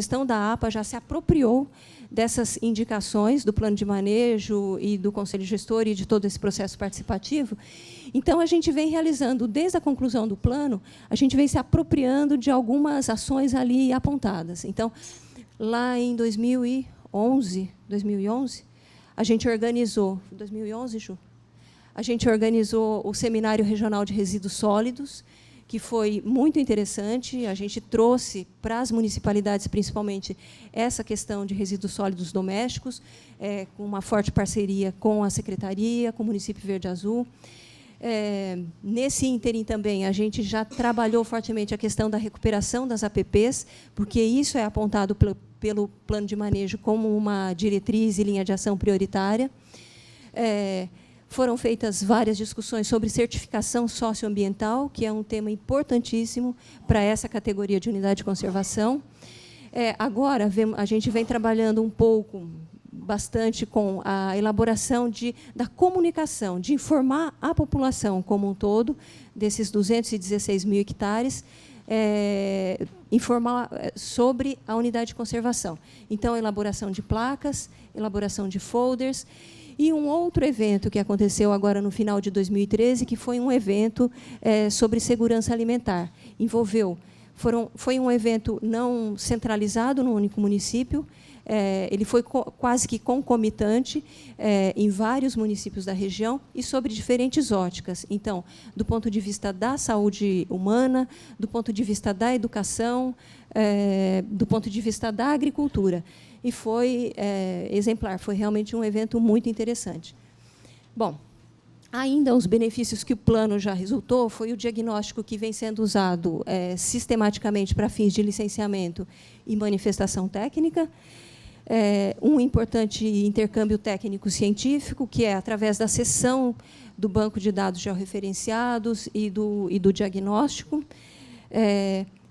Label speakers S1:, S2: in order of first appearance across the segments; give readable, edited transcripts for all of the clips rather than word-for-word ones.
S1: gestão da APA já se apropriou dessas indicações do plano de manejo e do conselho gestor e de todo esse processo participativo. Então, a gente vem realizando, desde a conclusão do plano, a gente vem se apropriando de algumas ações ali apontadas. Então, lá em 2011, a gente organizou... 2011, Ju? A gente organizou o Seminário Regional de Resíduos Sólidos, que foi muito interessante. A gente trouxe para as municipalidades, principalmente, essa questão de resíduos sólidos domésticos, com uma forte parceria com a Secretaria, com o município Verde Azul. Nesse ínterim também, a gente já trabalhou fortemente a questão da recuperação das APPs, porque isso é apontado pelo plano de manejo como uma diretriz e linha de ação prioritária. Foram feitas várias discussões sobre certificação socioambiental, que é um tema importantíssimo para essa categoria de unidade de conservação. Agora, a gente vem trabalhando bastante com a elaboração da comunicação, de informar a população como um todo, desses 216 mil hectares, informar sobre a unidade de conservação. Então, elaboração de placas, elaboração de folders. E um outro evento que aconteceu agora no final de 2013, que foi um evento sobre segurança alimentar. Foi um evento não centralizado no único município, ele foi quase que concomitante em vários municípios da região e sobre diferentes óticas. Então, do ponto de vista da saúde humana, do ponto de vista da educação, do ponto de vista da agricultura. E foi exemplar, foi realmente um evento muito interessante. Bom, ainda os benefícios que o plano já resultou foi o diagnóstico que vem sendo usado sistematicamente para fins de licenciamento e manifestação técnica, um importante intercâmbio técnico-científico, que é através da cessão do banco de dados georreferenciados e do diagnóstico.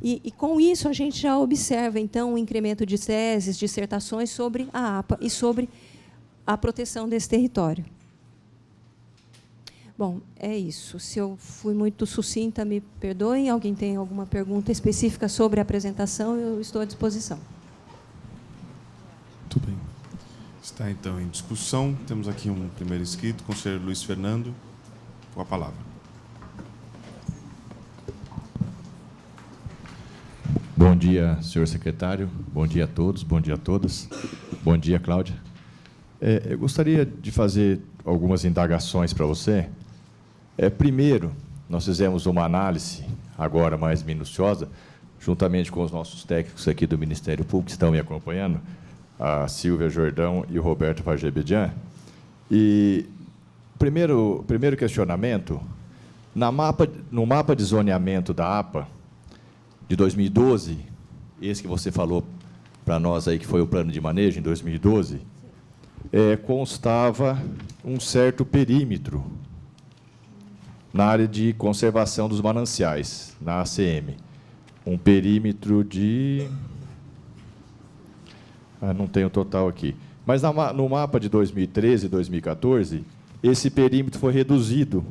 S1: E, com isso, a gente já observa, então, um incremento de teses, dissertações sobre a APA e sobre a proteção desse território. Bom, é isso. Se eu fui muito sucinta, me perdoem. Alguém tem alguma pergunta específica sobre a apresentação, eu estou à disposição.
S2: Muito bem. Está, então, em discussão. Temos aqui um primeiro inscrito, o conselheiro Luiz Fernando, com a palavra.
S3: Bom dia, senhor secretário. Bom dia a todos, bom dia a todas. Bom dia, Cláudia. Eu gostaria de fazer algumas indagações para você. Primeiro, nós fizemos uma análise, agora mais minuciosa, juntamente com os nossos técnicos aqui do Ministério Público, que estão me acompanhando, a Silvia Jordão e o Roberto Fagebedian. E primeiro questionamento, no mapa de zoneamento da APA, de 2012, esse que você falou para nós aí, que foi o plano de manejo em 2012, constava um certo perímetro na área de conservação dos mananciais, na ACM. Um perímetro de... não tenho o total aqui. Mas no mapa de 2013 e 2014, esse perímetro foi reduzido.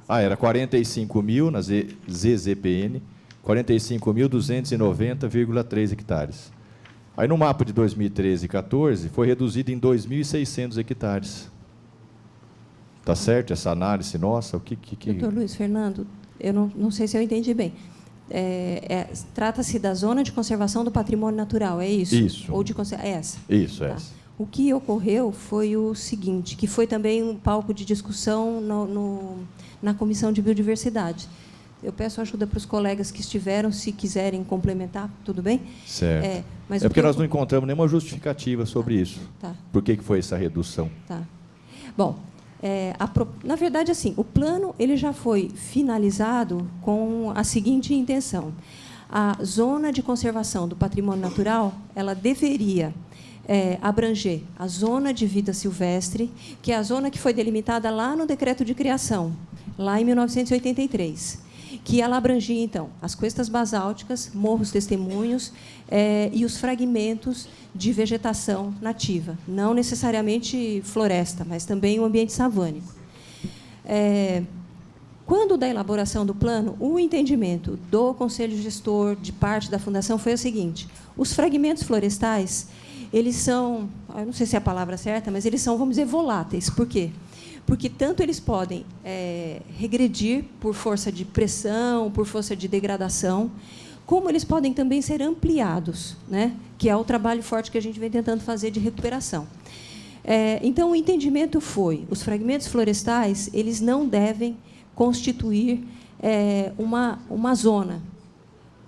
S3: Era 45 mil na ZZPN, 45.290,3 hectares. Aí, no mapa de 2013 e 2014, foi reduzido em 2.600 hectares. Está certo essa análise nossa?
S1: Doutor Luiz Fernando, eu não sei se eu entendi bem. Trata-se da zona de conservação do patrimônio natural, é isso?
S3: Isso.
S1: Ou de essa?
S3: Isso,
S1: tá.
S3: essa.
S1: O que ocorreu foi o seguinte, que foi também um palco de discussão na Comissão de Biodiversidade. Eu peço ajuda para os colegas que estiveram, se quiserem complementar, tudo bem?
S3: Certo. Mas porque nós não encontramos nenhuma justificativa sobre isso.
S1: Tá.
S3: Por que foi essa redução?
S1: Tá. Bom, na verdade, assim, o plano ele já foi finalizado com a seguinte intenção. A zona de conservação do patrimônio natural, ela deveria abranger a zona de vida silvestre, que é a zona que foi delimitada lá no decreto de criação, lá em 1983. Que ela abrangia, então, as costas basálticas, morros testemunhos e os fragmentos de vegetação nativa, não necessariamente floresta, mas também o ambiente savânico. Quando da elaboração do plano, o entendimento do Conselho Gestor, de parte da Fundação, foi o seguinte: os fragmentos florestais, eles são, eu não sei se é a palavra certa, mas eles são, vamos dizer, voláteis. Por quê? Porque tanto eles podem regredir por força de pressão, por força de degradação, como eles podem também ser ampliados, né? Que é o trabalho forte que a gente vem tentando fazer de recuperação. Então, o entendimento foi: os fragmentos florestais, eles não devem constituir uma zona.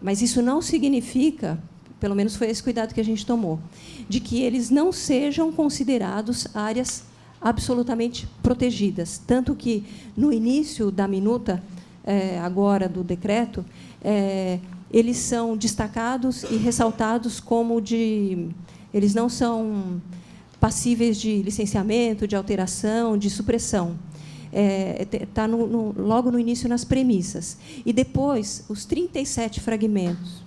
S1: Mas isso não significa, pelo menos foi esse cuidado que a gente tomou, de que eles não sejam considerados áreas absolutamente protegidas. Tanto que, no início da minuta, agora do decreto, eles são destacados e ressaltados como eles não são passíveis de licenciamento, de alteração, de supressão. Está logo no início, nas premissas. E depois, os 37 fragmentos.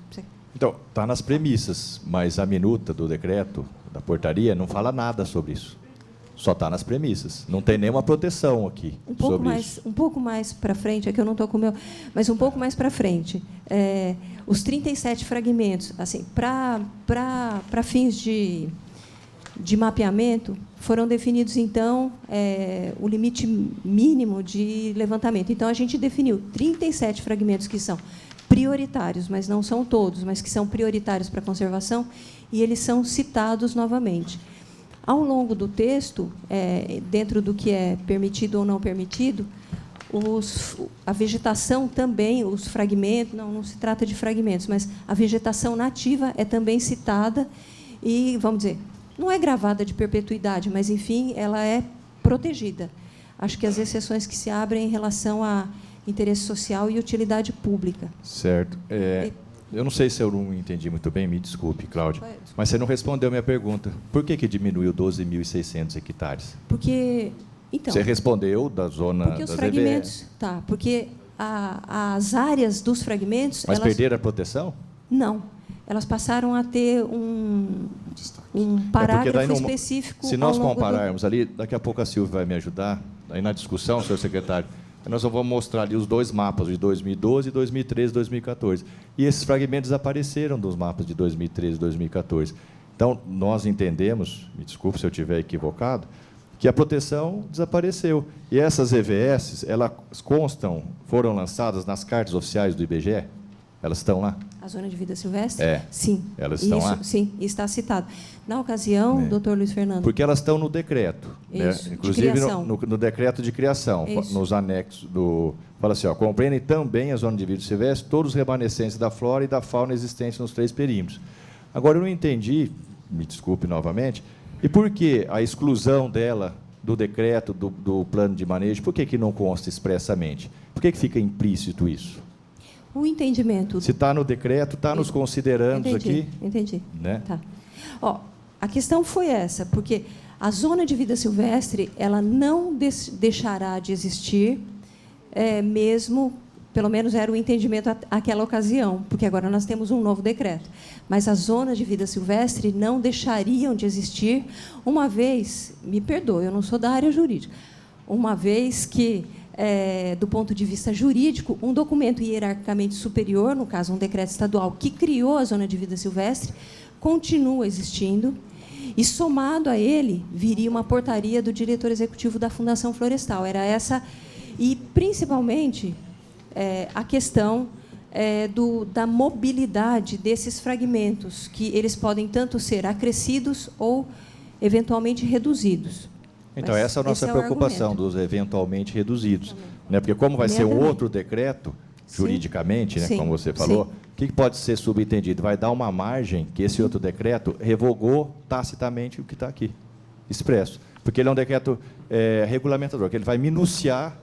S3: Então, está nas premissas, mas a minuta do decreto, da portaria, não fala nada sobre isso. Só está nas premissas. Não tem nenhuma proteção aqui sobre isso.
S1: Um pouco mais para frente, é que eu não estou com o meu... Mas um pouco mais para frente. Os 37 fragmentos, assim, para fins de mapeamento, foram definidos, então, o limite mínimo de levantamento. Então, a gente definiu 37 fragmentos que são prioritários, mas não são todos, mas que são prioritários para a conservação, e eles são citados novamente. Ao longo do texto, dentro do que é permitido ou não permitido, a vegetação também, os fragmentos, não se trata de fragmentos, mas a vegetação nativa é também citada e, vamos dizer, não é gravada de perpetuidade, mas, enfim, ela é protegida. Acho que as exceções que se abrem em relação a interesse social e utilidade pública.
S3: Certo. Eu não sei se eu não entendi muito bem, me desculpe, Cláudia, mas você não respondeu a minha pergunta. Por que diminuiu 12.600 hectares?
S1: Porque... Então,
S3: você respondeu da zona
S1: porque os
S3: das
S1: fragmentos,
S3: EVE.
S1: tá, porque as áreas dos fragmentos...
S3: Mas perderam a proteção?
S1: Não. Elas passaram a ter um parágrafo específico.
S3: Se nós compararmos ali, daqui a pouco a Silvia vai me ajudar, aí na discussão, senhor secretário, nós vamos mostrar ali os dois mapas de 2012, 2013 e 2014. E esses fragmentos desapareceram dos mapas de 2013 e 2014. Então, nós entendemos, me desculpe se eu estiver equivocado, que a proteção desapareceu. E essas EVS, elas foram lançadas nas cartas oficiais do IBGE? Elas estão lá?
S1: A zona de vida silvestre?
S3: Sim. Elas estão lá?
S1: Sim, está citado. Na ocasião, doutor Luiz Fernando...
S3: Porque elas estão no decreto.
S1: Isso,
S3: né? Inclusive, no decreto de criação,
S1: Isso.
S3: nos anexos do... Fala assim, compreendem também a zona de vida silvestre todos os remanescentes da flora e da fauna existentes nos 3 perímetros. Agora, eu não entendi, me desculpe novamente, e por que a exclusão dela do decreto, do plano de manejo, por que não consta expressamente? Por que fica implícito isso?
S1: O entendimento...
S3: Se está no decreto, está nos considerandos aqui?
S1: Entendi.
S3: Né?
S1: Tá. A questão foi essa, porque a zona de vida silvestre ela não deixará de existir, mesmo, pelo menos era o entendimento àquela ocasião, porque agora nós temos um novo decreto. Mas as zonas de vida silvestre não deixariam de existir, uma vez, me perdoe, eu não sou da área jurídica, uma vez que, do ponto de vista jurídico, um documento hierarquicamente superior, no caso, um decreto estadual, que criou a zona de vida silvestre, continua existindo, e, somado a ele, viria uma portaria do diretor executivo da Fundação Florestal. Era essa, e, principalmente, a questão da mobilidade desses fragmentos, que eles podem tanto ser acrescidos ou, eventualmente, reduzidos.
S3: Então, essa é a nossa preocupação, dos eventualmente reduzidos. Né? Porque, como vai ser um outro decreto, juridicamente, né, como você falou, o que pode ser subentendido? Vai dar uma margem que esse outro decreto revogou tacitamente o que está aqui, expresso. Porque ele é um decreto regulamentador, que ele vai minuciar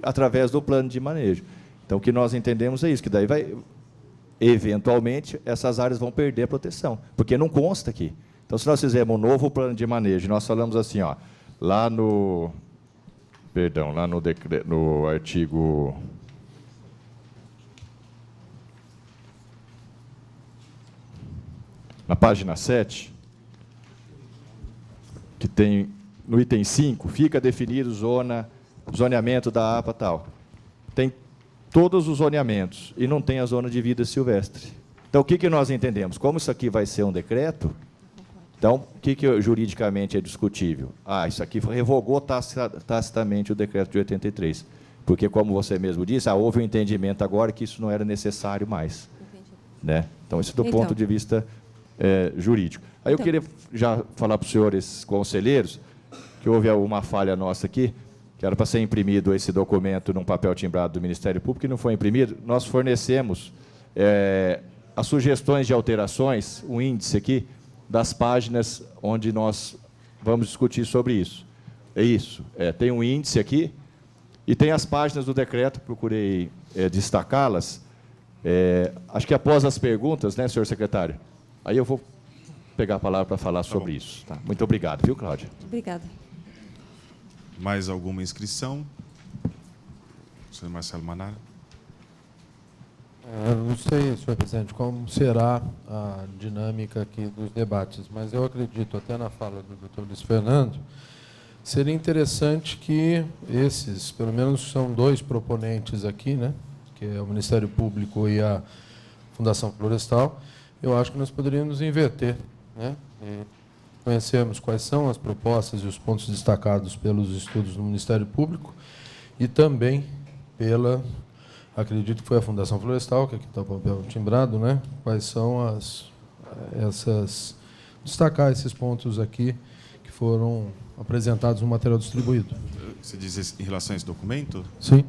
S3: através do plano de manejo. Então, o que nós entendemos é isso, que daí eventualmente, essas áreas vão perder a proteção, porque não consta aqui. Então, se nós fizermos um novo plano de manejo, nós falamos assim, lá no artigo... Na página 7, que tem, no item 5, fica definido zoneamento da APA tal. Tem todos os zoneamentos e não tem a zona de vida silvestre. Então, o que nós entendemos? Como isso aqui vai ser um decreto, então, o que juridicamente é discutível? Isso aqui revogou tacitamente o decreto de 83, porque, como você mesmo disse, houve um entendimento agora que isso não era necessário mais. Né? Então, isso do ponto de vista jurídico. Aí eu queria já falar para os senhores conselheiros que houve uma falha nossa aqui, que era para ser imprimido esse documento num papel timbrado do Ministério Público, e não foi imprimido. Nós fornecemos as sugestões de alterações, um índice aqui, das páginas onde nós vamos discutir sobre isso. É isso. Tem um índice aqui e tem as páginas do decreto, procurei destacá-las. Acho que após as perguntas, né, senhor secretário? Aí eu vou pegar a palavra para falar sobre isso. Tá? Muito obrigado, viu, Cláudia?
S1: Obrigada.
S2: Mais alguma inscrição? Senhor Marcelo Manara.
S4: Não sei, senhor presidente, como será a dinâmica aqui dos debates, mas eu acredito, até na fala do doutor Luiz Fernando, seria interessante que esses, pelo menos são 2 proponentes aqui, né, que é o Ministério Público e a Fundação Florestal, eu acho que nós poderíamos inverter, né, e conhecermos quais são as propostas e os pontos destacados pelos estudos do Ministério Público e também pela... Acredito que foi a Fundação Florestal, que aqui está o papel timbrado, né? Quais são destacar esses pontos aqui que foram apresentados no material distribuído.
S2: Você diz em relação a esse documento?
S4: Sim.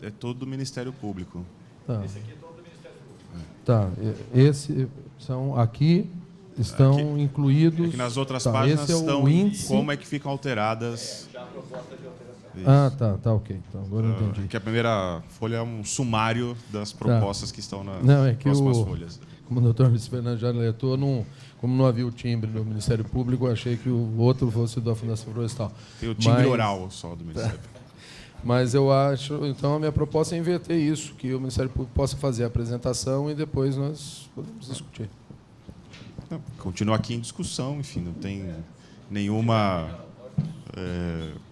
S2: É todo do Ministério Público.
S4: Tá. Esse aqui é todo do Ministério Público. Tá. Esses são aqui, estão incluídos...
S2: Aqui nas outras páginas estão
S4: o índice.
S2: Como é que ficam alteradas...
S4: Isso. Tá, ok. Então, agora eu entendi.
S2: Que a primeira folha é um sumário das propostas que estão nas próximas folhas.
S4: Como o doutor Luiz Fernando já alertou, como não havia o timbre do Ministério Público, eu achei que o outro fosse da Fundação Florestal.
S2: Tem o timbre oral só do Ministério Público.
S4: Mas eu acho, então, a minha proposta é inverter isso, que o Ministério Público possa fazer a apresentação e depois nós podemos discutir.
S2: Continua aqui em discussão, enfim, não tem nenhuma...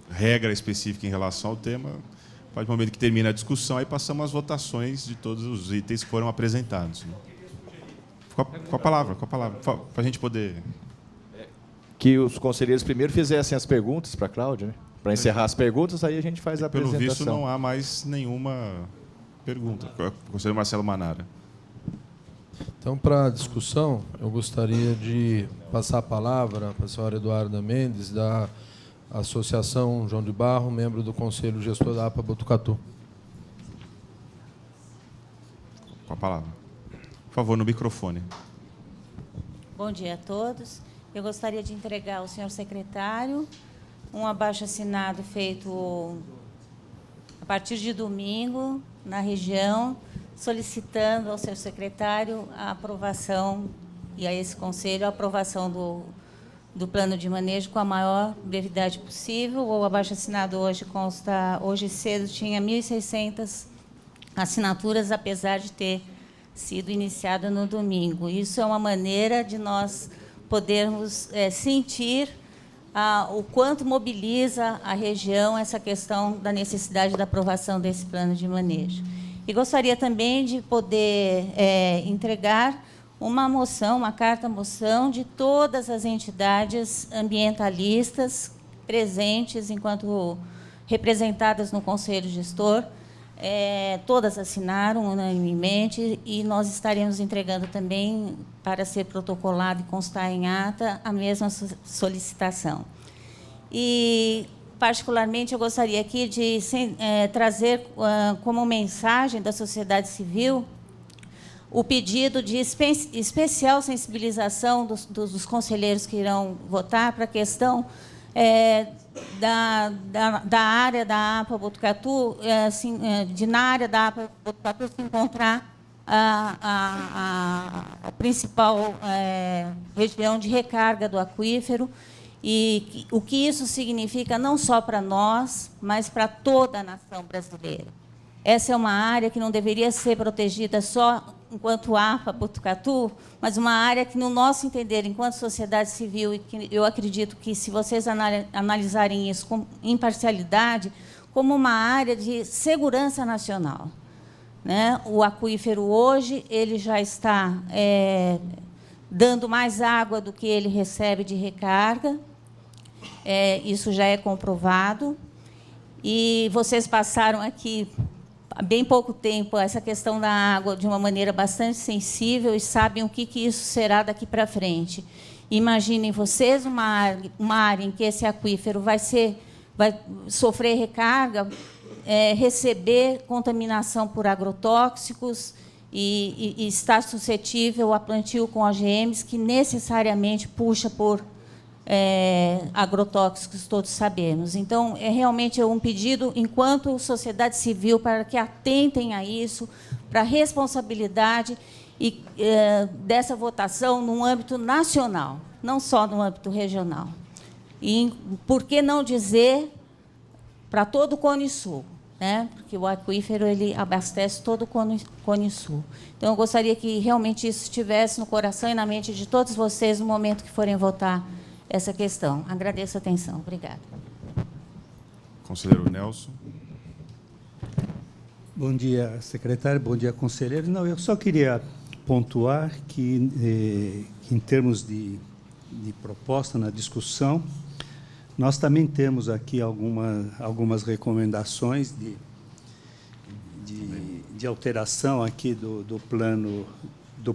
S2: regra específica em relação ao tema. A partir do momento que termina a discussão, aí passamos às votações de todos os itens que foram apresentados. Né? Com a palavra, para a gente poder...
S3: Que os conselheiros primeiro fizessem as perguntas para a Cláudia, né? Para encerrar as perguntas, aí a gente faz a apresentação.
S2: Pelo visto, não há mais nenhuma pergunta. Conselheiro Marcelo Manara.
S4: Então, para a discussão, eu gostaria de passar a palavra para a senhora Eduarda Mendes, da Associação João de Barro, membro do Conselho Gestor da APA Botucatu.
S2: Com a palavra. Por favor, no microfone.
S5: Bom dia a todos. Eu gostaria de entregar ao senhor secretário um abaixo-assinado feito a partir de domingo, na região, solicitando ao senhor secretário a aprovação, e a esse conselho, a aprovação do plano de manejo com a maior brevidade possível. O abaixo-assinado hoje consta, hoje cedo, tinha 1.600 assinaturas, apesar de ter sido iniciado no domingo. Isso é uma maneira de nós podermos sentir o quanto mobiliza a região essa questão da necessidade da aprovação desse plano de manejo. E gostaria também de poder entregar uma moção, uma carta-moção de todas as entidades ambientalistas presentes enquanto representadas no Conselho Gestor. Todas assinaram unanimemente e nós estaremos entregando também, para ser protocolado e constar em ata, a mesma solicitação. E, particularmente, eu gostaria aqui de trazer como mensagem da sociedade civil o pedido de especial sensibilização dos conselheiros que irão votar para a questão da área da APA Botucatu, na área da APA Botucatu se encontrar a principal região de recarga do aquífero, e o que isso significa não só para nós, mas para toda a nação brasileira. Essa é uma área que não deveria ser protegida só enquanto APA Botucatu, mas uma área que, no nosso entender, enquanto sociedade civil, e que eu acredito que, se vocês analisarem isso com imparcialidade, como uma área de segurança nacional. né? O aquífero hoje ele já está dando mais água do que ele recebe de recarga. Isso já é comprovado. E vocês passaram aqui, há bem pouco tempo, essa questão da água de uma maneira bastante sensível e sabem o que isso será daqui para frente. Imaginem vocês uma área em que esse aquífero vai sofrer recarga, receber contaminação por agrotóxicos e estar suscetível a plantio com OGMs, que necessariamente puxa por agrotóxicos, todos sabemos. Então, realmente um pedido, enquanto sociedade civil, para que atentem a isso, para a responsabilidade dessa votação no âmbito nacional, não só no âmbito regional. E, por que não dizer, para todo o Cone Sul, né? Porque o aquífero ele abastece todo o Cone Sul. Então, eu gostaria que realmente isso estivesse no coração e na mente de todos vocês no momento que forem votar essa questão. Agradeço a atenção. Obrigada.
S2: Conselheiro Nelson.
S6: Bom dia, secretário. Bom dia, conselheiro. Não, eu só queria pontuar que, em termos de proposta na discussão, nós também temos aqui algumas recomendações de alteração aqui do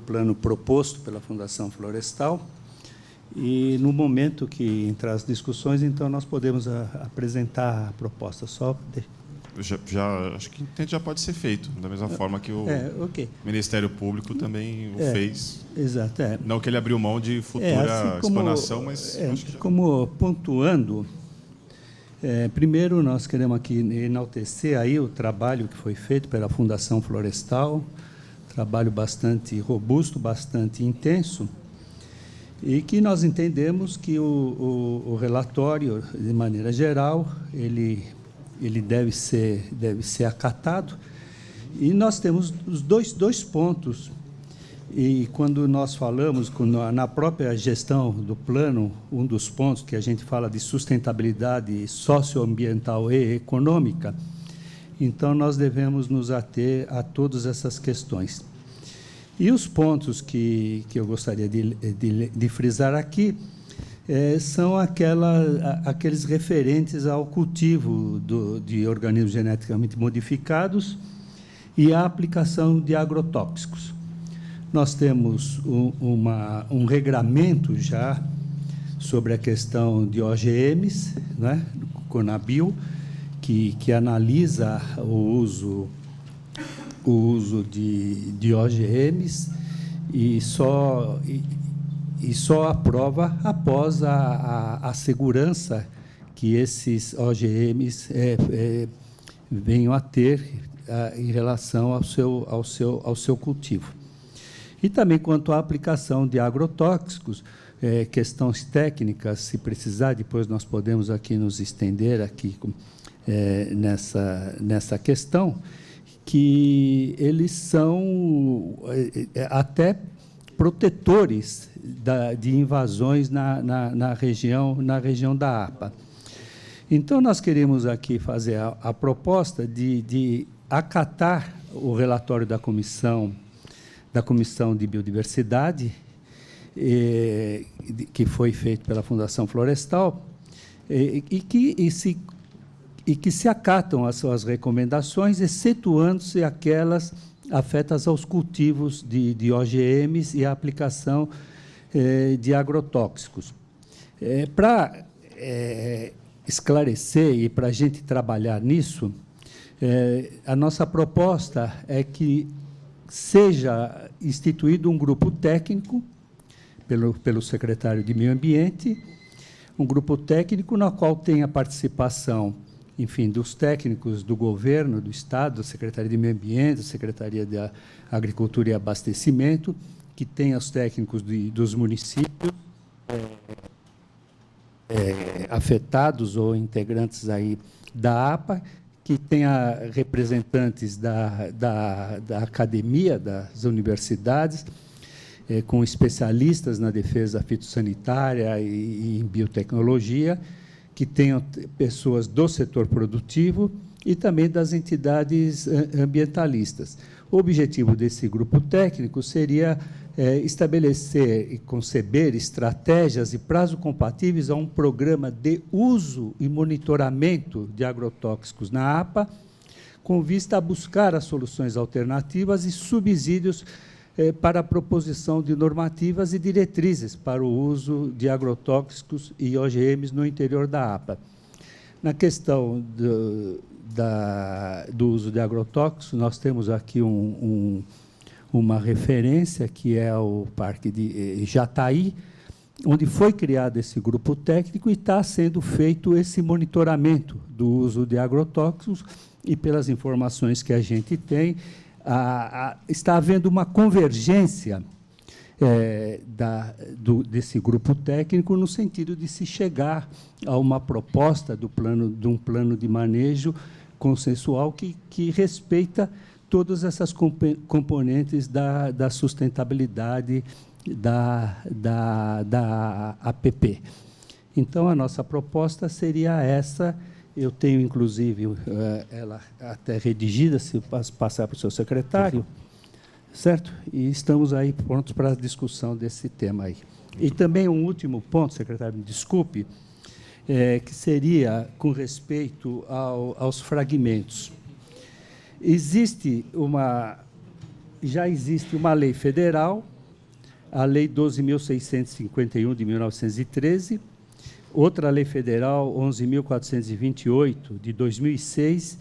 S6: plano proposto pela Fundação Florestal. E, no momento que entrar as discussões, então, nós podemos apresentar a proposta. Só
S2: Acho que já pode ser feito, da mesma forma que o
S6: okay.
S2: Ministério Público também o fez.
S6: Exato.
S2: Não que ele abriu mão de futura
S6: assim como,
S2: explanação, mas... acho que
S6: como pontuando, primeiro nós queremos aqui enaltecer aí o trabalho que foi feito pela Fundação Florestal, trabalho bastante robusto, bastante intenso, e que nós entendemos que o relatório, de maneira geral, ele deve ser acatado. E nós temos os dois pontos. E quando nós falamos, na própria gestão do plano, um dos pontos que a gente fala de sustentabilidade socioambiental e econômica, então nós devemos nos ater a todas essas questões. E os pontos que eu gostaria de frisar aqui são aqueles referentes ao cultivo de organismos geneticamente modificados e a aplicação de agrotóxicos. Nós temos um regramento já sobre a questão de OGMs, né, do Conabio, que analisa o uso de OGMs e só aprova após a segurança que esses OGMs venham a ter em relação ao seu cultivo. E também quanto à aplicação de agrotóxicos, questões técnicas, se precisar, depois nós podemos aqui nos estender aqui nessa questão, que eles são até protetores de invasões na região da APA. Então, nós queremos aqui fazer a proposta de acatar o relatório da Comissão de Biodiversidade, que foi feito pela Fundação Florestal, e que se acatam as suas recomendações, excetuando-se aquelas afetas aos cultivos de OGMs e a aplicação de agrotóxicos. Para esclarecer e para a gente trabalhar nisso, a nossa proposta é que seja instituído um grupo técnico pelo secretário de Meio Ambiente, um grupo técnico no qual tem a participação, enfim, dos técnicos do governo, do Estado, da Secretaria de Meio Ambiente, da Secretaria de Agricultura e Abastecimento, que tem os técnicos dos municípios afetados ou integrantes aí da APA, que tenha representantes da academia, das universidades, com especialistas na defesa fitossanitária e em biotecnologia, que tenham pessoas do setor produtivo e também das entidades ambientalistas. O objetivo desse grupo técnico seria estabelecer e conceber estratégias e prazos compatíveis a um programa de uso e monitoramento de agrotóxicos na APA, com vista a buscar as soluções alternativas e subsídios para a proposição de normativas e diretrizes para o uso de agrotóxicos e OGMs no interior da APA. Na questão do uso de agrotóxicos, nós temos aqui uma referência, que é o Parque de Jataí, onde foi criado esse grupo técnico e está sendo feito esse monitoramento do uso de agrotóxicos, e pelas informações que a gente tem, está havendo uma convergência desse grupo técnico no sentido de se chegar a uma proposta de um plano de manejo consensual que respeita todas essas componentes da sustentabilidade da APP. Então, a nossa proposta seria essa. Eu tenho, inclusive, ela até redigida, se passar para o seu secretário, certo? E estamos aí prontos para a discussão desse tema aí. E também um último ponto, secretário, me desculpe, que seria com respeito aos fragmentos. Já existe uma lei federal, a Lei 12.651, de 1913, outra lei federal, 11.428, de 2006,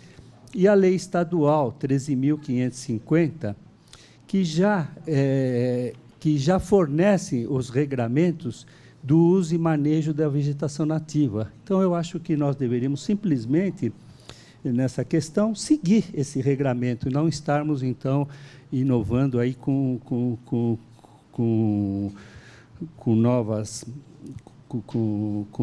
S6: e a lei estadual, 13.550, que já fornece os regramentos do uso e manejo da vegetação nativa. Então, eu acho que nós deveríamos simplesmente, nessa questão, seguir esse regramento, e não estarmos, então, inovando aí com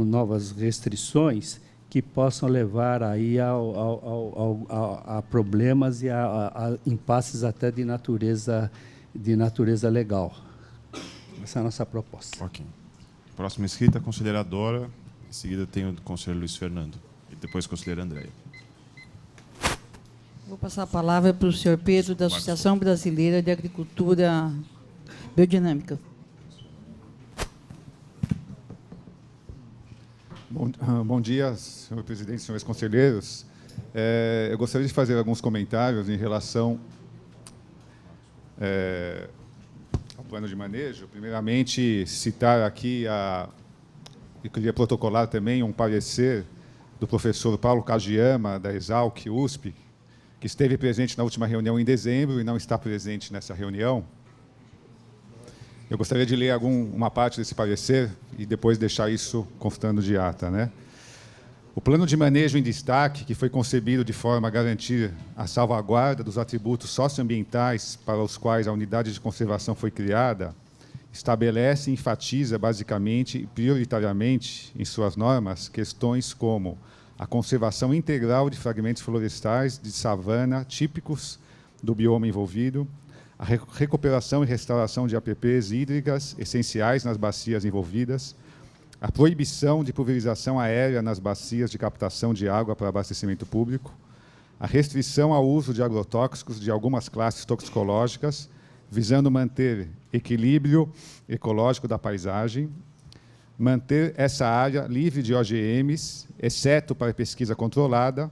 S6: novas restrições que possam levar aí a problemas e a impasses até de natureza legal. Essa é a nossa proposta.
S2: Ok. Próxima inscrita, a conselheira Dora. Em seguida, tem o conselheiro Luiz Fernando. E depois, a conselheira Andréia.
S7: Vou passar a palavra para o senhor Pedro, da Associação Brasileira de Agricultura Biodinâmica.
S8: Bom dia, senhor presidente, senhores conselheiros. Eu gostaria de fazer alguns comentários em relação ao plano de manejo. Primeiramente, citar aqui, eu queria protocolar também um parecer do professor Paulo Kagiyama, da Exalc, USP, que esteve presente na última reunião em dezembro e não está presente nessa reunião. Eu gostaria de ler uma parte desse parecer e depois deixar isso constando de ata, né? O plano de manejo em destaque, que foi concebido de forma a garantir a salvaguarda dos atributos socioambientais para os quais a unidade de conservação foi criada, estabelece e enfatiza basicamente e prioritariamente em suas normas questões como a conservação integral de fragmentos florestais de savana típicos do bioma envolvido, a recuperação e restauração de APPs hídricas essenciais nas bacias envolvidas, a proibição de pulverização aérea nas bacias de captação de água para abastecimento público, a restrição ao uso de agrotóxicos de algumas classes toxicológicas, visando manter equilíbrio ecológico da paisagem, manter essa área livre de OGMs, exceto para pesquisa controlada,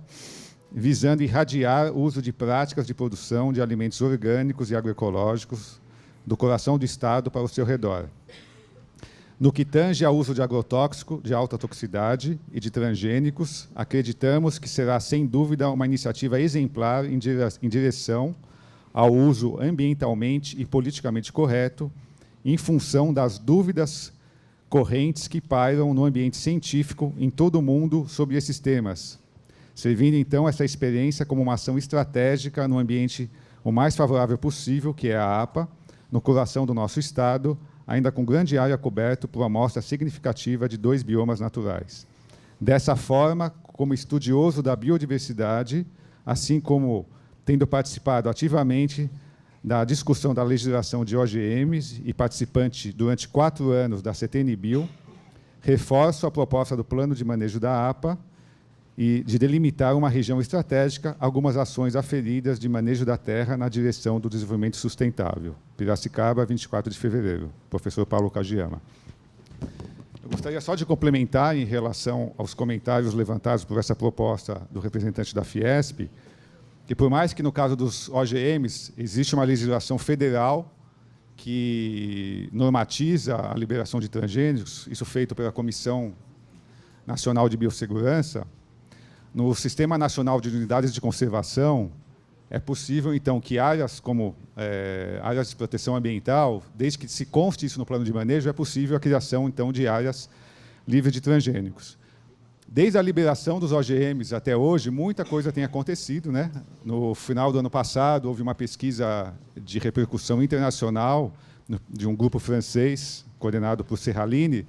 S8: visando irradiar o uso de práticas de produção de alimentos orgânicos e agroecológicos do coração do Estado para o seu redor. No que tange ao uso de agrotóxico de alta toxicidade e de transgênicos, acreditamos que será, sem dúvida, uma iniciativa exemplar em direção ao uso ambientalmente e politicamente correto, em função das dúvidas correntes que pairam no ambiente científico em todo o mundo sobre esses temas, servindo, então, essa experiência como uma ação estratégica no ambiente o mais favorável possível, que é a APA, no coração do nosso Estado, ainda com grande área coberta por uma amostra significativa de 2 biomas naturais. Dessa forma, como estudioso da biodiversidade, assim como tendo participado ativamente da discussão da legislação de OGMs e participante durante 4 anos da CTN-Bio, reforço a proposta do Plano de Manejo da APA, e de delimitar uma região estratégica, algumas ações aferidas de manejo da terra na direção do desenvolvimento sustentável. Piracicaba, 24 de fevereiro. Professor Paulo Kagiyama. Eu gostaria só de complementar em relação aos comentários levantados por essa proposta do representante da Fiesp, que por mais que no caso dos OGMs existe uma legislação federal que normatiza a liberação de transgênicos, isso feito pela Comissão Nacional de Biossegurança, no Sistema Nacional de Unidades de Conservação, é possível, então, que áreas como áreas de proteção ambiental, desde que se conste isso no plano de manejo, é possível a criação, então, de áreas livres de transgênicos. Desde a liberação dos OGMs até hoje, muita coisa tem acontecido, né? No final do ano passado, houve uma pesquisa de repercussão internacional de um grupo francês, coordenado por Serralini,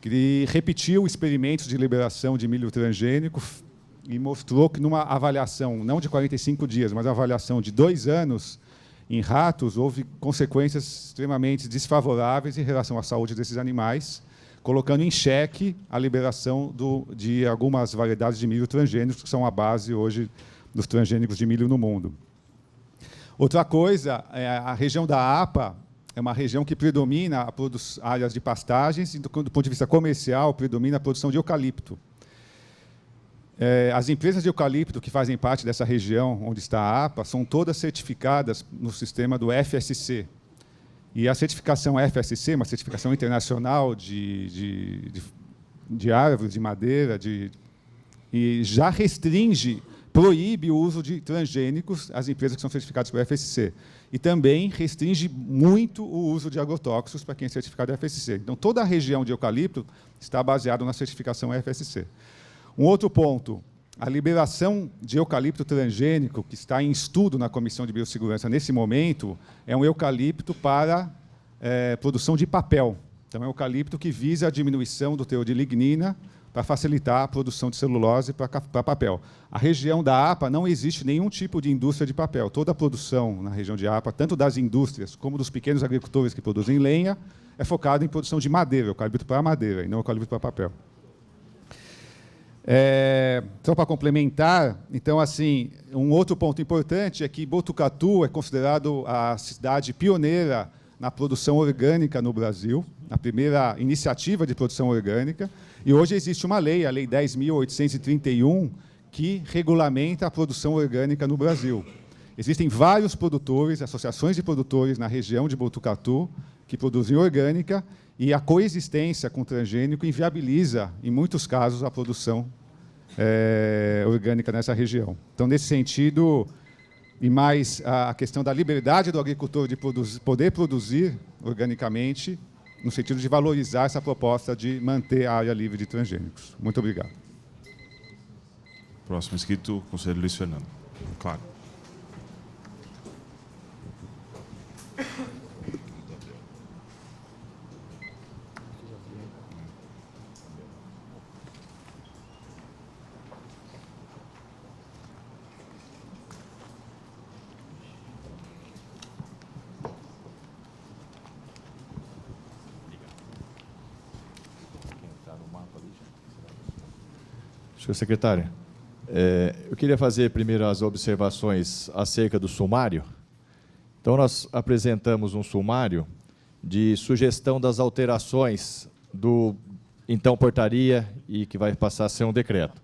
S8: que repetiu experimentos de liberação de milho transgênico e mostrou que, numa avaliação, não de 45 dias, mas uma avaliação de 2 anos, em ratos, houve consequências extremamente desfavoráveis em relação à saúde desses animais, colocando em xeque a liberação de algumas variedades de milho transgênicos, que são a base, hoje, dos transgênicos de milho no mundo. Outra coisa, a região da APA é uma região que predomina áreas de pastagens e, do ponto de vista comercial, predomina a produção de eucalipto. As empresas de eucalipto que fazem parte dessa região onde está a APA são todas certificadas no sistema do FSC. E a certificação FSC, uma certificação internacional de árvores, de madeira, e já proíbe o uso de transgênicos às empresas que são certificadas pelo FSC. E também restringe muito o uso de agrotóxicos para quem é certificado FSC. Então, toda a região de eucalipto está baseada na certificação FSC. Um outro ponto, a liberação de eucalipto transgênico, que está em estudo na Comissão de Biossegurança nesse momento, é um eucalipto para produção de papel. Então, é um eucalipto que visa a diminuição do teor de lignina para facilitar a produção de celulose para papel. A região da APA não existe nenhum tipo de indústria de papel. Toda a produção na região de APA, tanto das indústrias como dos pequenos agricultores que produzem lenha, é focada em produção de madeira, eucalipto para madeira, e não eucalipto para papel. Só para complementar, então, assim, um outro ponto importante é que Botucatu é considerado a cidade pioneira na produção orgânica no Brasil, a primeira iniciativa de produção orgânica, e hoje existe uma lei, a Lei 10.831, que regulamenta a produção orgânica no Brasil. Existem vários produtores, associações de produtores na região de Botucatu, que produzem orgânica, e a coexistência com o transgênico inviabiliza, em muitos casos, a produção orgânica nessa região. Então, nesse sentido, e mais a questão da liberdade do agricultor de poder produzir organicamente, no sentido de valorizar essa proposta de manter a área livre de transgênicos. Muito obrigado.
S2: Próximo inscrito, conselheiro Luiz Fernando. Claro.
S3: Senhor secretário, eu queria fazer primeiro as observações acerca do sumário. Então, nós apresentamos um sumário de sugestão das alterações do, então, portaria e que vai passar a ser um decreto.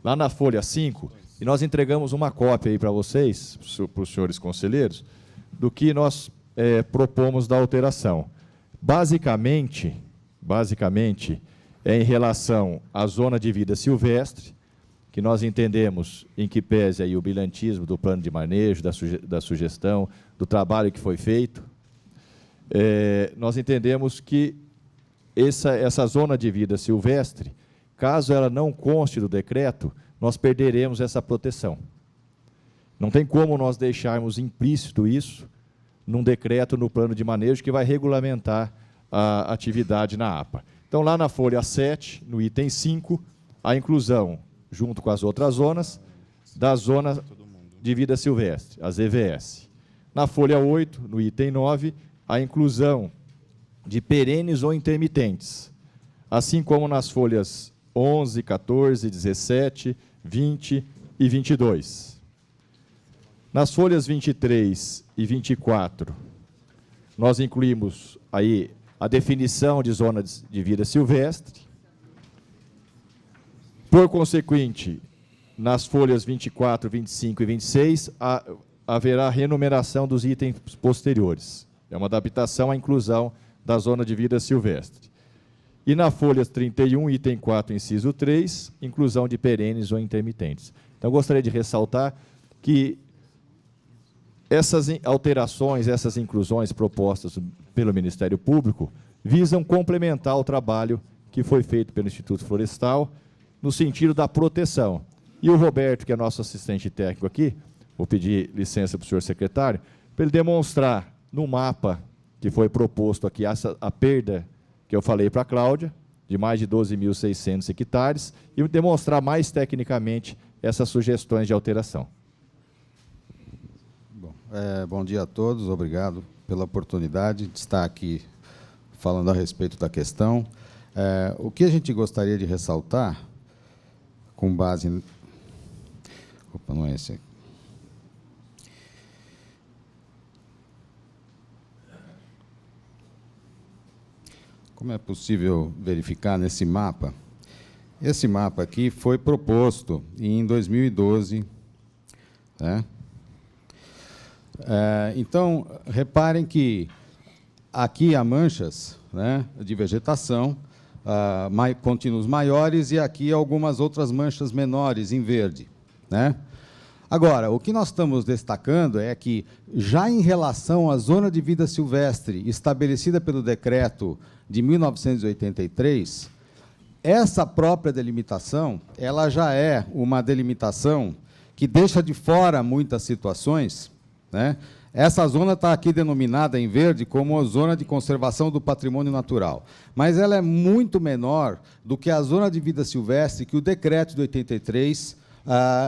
S3: Lá na folha 5, e nós entregamos uma cópia aí para vocês, para os senhores conselheiros, do que nós propomos da alteração. Basicamente, é em relação à zona de vida silvestre, que nós entendemos, em que pese aí o brilhantismo do plano de manejo, da sugestão, do trabalho que foi feito, nós entendemos que essa zona de vida silvestre, caso ela não conste do decreto, nós perderemos essa proteção. Não tem como nós deixarmos implícito isso num decreto no plano de manejo que vai regulamentar a atividade na APA. Então, lá na folha 7, no item 5, a inclusão, junto com as outras zonas, da zona de vida silvestre, as EVS. Na folha 8, no item 9, a inclusão de perenes ou intermitentes, assim como nas folhas 11, 14, 17, 20 e 22. Nas folhas 23 e 24, nós incluímos aí a definição de zona de vida silvestre. Por consequente, nas folhas 24, 25 e 26, haverá renumeração dos itens posteriores. É uma adaptação à inclusão da zona de vida silvestre. E na folha 31, item 4, inciso 3, inclusão de perenes ou intermitentes. Então, gostaria de ressaltar que essas alterações, essas inclusões propostas pelo Ministério Público visam complementar o trabalho que foi feito pelo Instituto Florestal no sentido da proteção. E o Roberto, que é nosso assistente técnico aqui, vou pedir licença para o senhor secretário, para ele demonstrar no mapa que foi proposto aqui a perda que eu falei para a Cláudia, de mais de 12.600 hectares, e demonstrar mais tecnicamente essas sugestões de alteração.
S9: Bom dia a todos, obrigado pela oportunidade de estar aqui falando a respeito da questão. O que a gente gostaria de ressaltar, com base em... Opa, não é esse aqui. Como é possível verificar nesse mapa? Esse mapa aqui foi proposto em 2012, né? Então, reparem que aqui há manchas, né, de vegetação, contínuos maiores, e aqui algumas outras manchas menores em verde, né? Agora, o que nós estamos destacando é que, já em relação à zona de vida silvestre estabelecida pelo decreto de 1983, essa própria delimitação, ela já é uma delimitação que deixa de fora muitas situações, né? Essa zona está aqui denominada em verde como a zona de conservação do patrimônio natural, mas ela é muito menor do que a zona de vida silvestre que o decreto de 83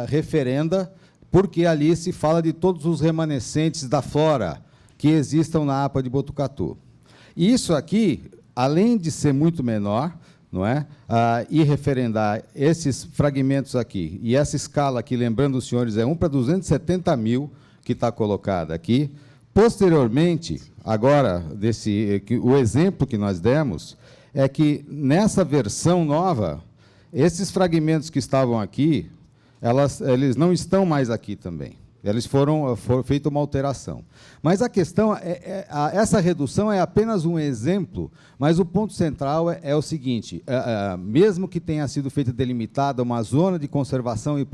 S9: referenda, porque ali se fala de todos os remanescentes da flora que existam na APA de Botucatu. E isso aqui, além de ser muito menor, não é? E referendar esses fragmentos aqui, e essa escala aqui, lembrando os senhores, é 1 para 270 mil, que está colocada aqui. Posteriormente, agora, o exemplo que nós demos é que, nessa versão nova, esses fragmentos que estavam aqui, eles não estão mais aqui também. Eles foram feita uma alteração. Mas a questão essa redução é apenas um exemplo, mas o ponto central é o seguinte: mesmo que tenha sido feita delimitada uma zona de conservação e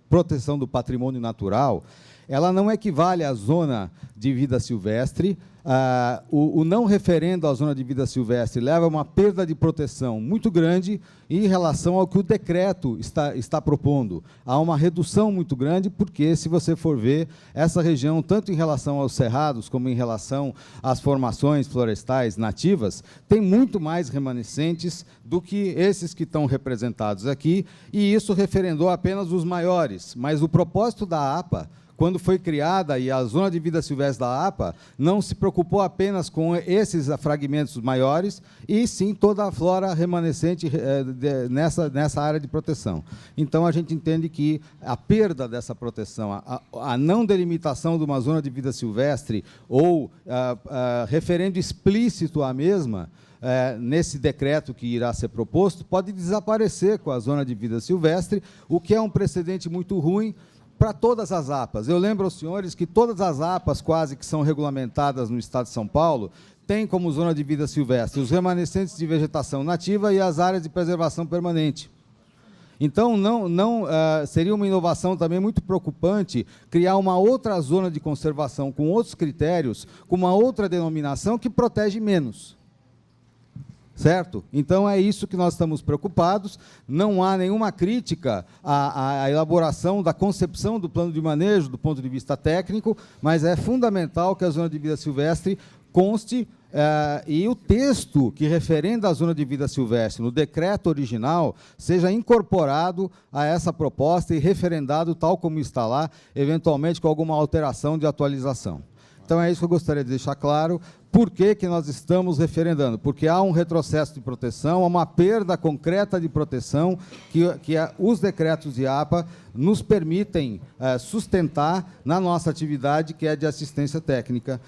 S9: proteção do patrimônio natural, ela não equivale à zona de vida silvestre. O não referendo à zona de vida silvestre leva a uma perda de proteção muito grande em relação ao que o decreto está propondo. Há uma redução muito grande, porque, se você for ver, essa região, tanto em relação aos cerrados, como em relação às formações florestais nativas, tem muito mais remanescentes do que esses que estão representados aqui, e isso referendou apenas os maiores. Mas o propósito da APA, quando foi criada, e a zona de vida silvestre da APA, não se preocupou apenas com esses fragmentos maiores, e sim toda a flora remanescente nessa área de proteção. Então, a gente entende que a perda dessa proteção, a não delimitação de uma zona de vida silvestre, ou referendo explícito à mesma, nesse decreto que irá ser proposto, pode desaparecer com a zona de vida silvestre, o que é um precedente muito ruim para todas as APAs. Eu lembro aos senhores que todas as APAs, quase, que são regulamentadas no Estado de São Paulo, têm como zona de vida silvestre os remanescentes de vegetação nativa e as áreas de preservação permanente. Então, seria uma inovação também muito preocupante criar uma outra zona de conservação com outros critérios, com uma outra denominação que protege menos. Certo? Então, é isso que nós estamos preocupados. Não há nenhuma crítica à elaboração da concepção do plano de manejo do ponto de vista técnico, mas é fundamental que a zona de vida silvestre conste, e o texto que referenda a zona de vida silvestre no decreto original seja incorporado a essa proposta e referendado tal como está lá, eventualmente com alguma alteração de atualização. Então, é isso que eu gostaria de deixar claro, Por que nós estamos referendando? Porque há um retrocesso de proteção, há uma perda concreta de proteção que os decretos de APA nos permitem sustentar na nossa atividade, que é de assistência técnica,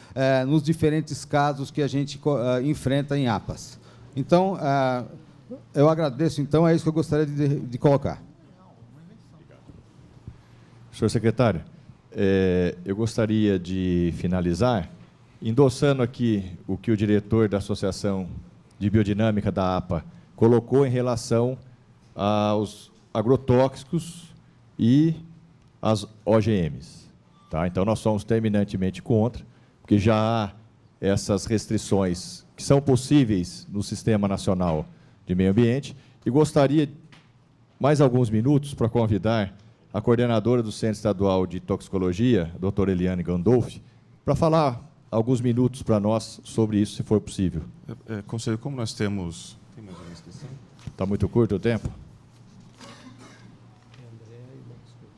S9: nos diferentes casos que a gente enfrenta em APAs. Então, eu agradeço. Então, é isso que eu gostaria de colocar.
S3: Senhor secretário, eu gostaria de finalizar endossando aqui o que o diretor da Associação de Biodinâmica da APA colocou em relação aos agrotóxicos e às OGMs. Tá? Então, nós somos terminantemente contra, porque já há essas restrições que são possíveis no Sistema Nacional de Meio Ambiente, e gostaria mais alguns minutos para convidar a coordenadora do Centro Estadual de Toxicologia, a doutora Eliane Gandolfi, para falar alguns minutos para nós sobre isso, se for possível.
S2: Conselheiro, como nós temos... Tem mais uma inscrição?
S3: Está muito curto o tempo?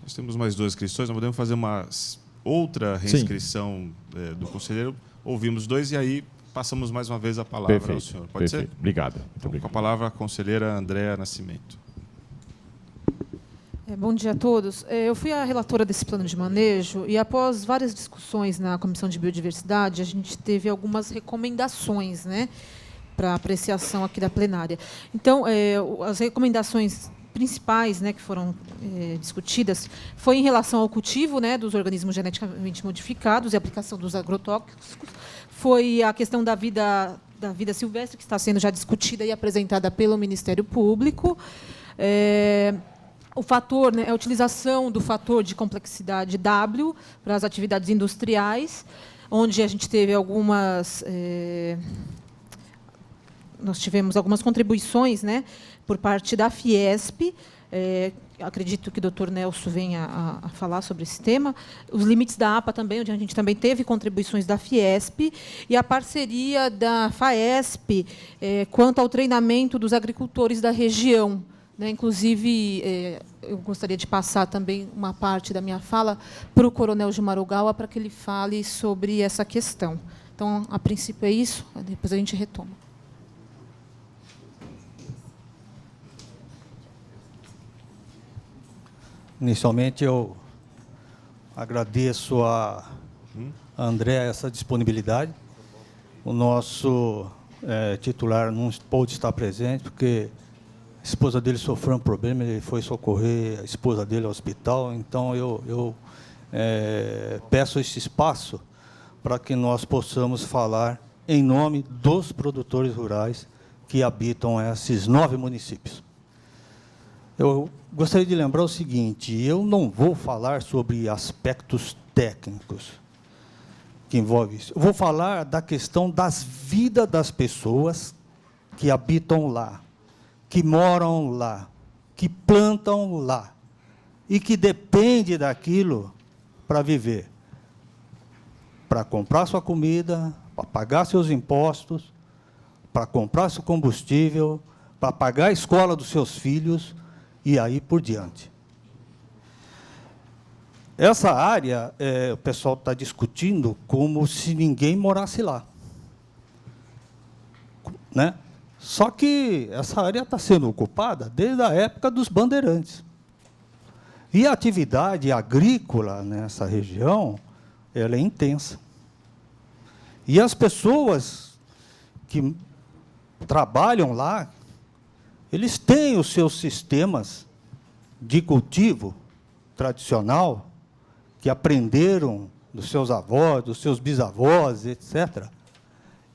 S2: Nós temos mais 2 inscrições, nós podemos fazer uma outra reinscrição do conselheiro. Ouvimos 2 e aí passamos mais uma vez a palavra ao senhor. Pode ser?
S3: Obrigado. Muito obrigado.
S2: Com a palavra a conselheira Andréa Nascimento.
S10: Bom dia a todos. Eu fui a relatora desse plano de manejo e, após várias discussões na Comissão de Biodiversidade, a gente teve algumas recomendações, né, para apreciação aqui da plenária. Então, as recomendações principais, né, que foram discutidas foi em relação ao cultivo, né, dos organismos geneticamente modificados e a aplicação dos agrotóxicos, foi a questão da vida silvestre, que está sendo já discutida e apresentada pelo Ministério Público, o fator, né, a utilização do fator de complexidade W para as atividades industriais, onde a gente teve nós tivemos algumas contribuições, né, por parte da Fiesp. Acredito que o doutor Nelson venha a falar sobre esse tema. Os limites da APA também, onde a gente também teve contribuições da Fiesp, e a parceria da FAESP quanto ao treinamento dos agricultores da região. Inclusive, eu gostaria de passar também uma parte da minha fala para o coronel Gilmar Ogawa, para que ele fale sobre essa questão. Então, a princípio é isso, depois a gente retoma.
S6: Inicialmente, eu agradeço a André essa disponibilidade. O nosso titular não pôde estar presente, porque a esposa dele sofreu um problema, ele foi socorrer a esposa dele ao hospital. Então, eu peço esse espaço para que nós possamos falar em nome dos produtores rurais que habitam esses 9 municípios. Eu gostaria de lembrar o seguinte: eu não vou falar sobre aspectos técnicos que envolvem isso. Eu vou falar da questão das vidas das pessoas que habitam lá, que moram lá, que plantam lá e que dependem daquilo para viver, para comprar sua comida, para pagar seus impostos, para comprar seu combustível, para pagar a escola dos seus filhos e aí por diante. Essa área, o pessoal está discutindo como se ninguém morasse lá, né? Só que essa área está sendo ocupada desde a época dos bandeirantes. E a atividade agrícola nessa região, ela é intensa. E as pessoas que trabalham lá, eles têm os seus sistemas de cultivo tradicional, que aprenderam dos seus avós, dos seus bisavós, etc.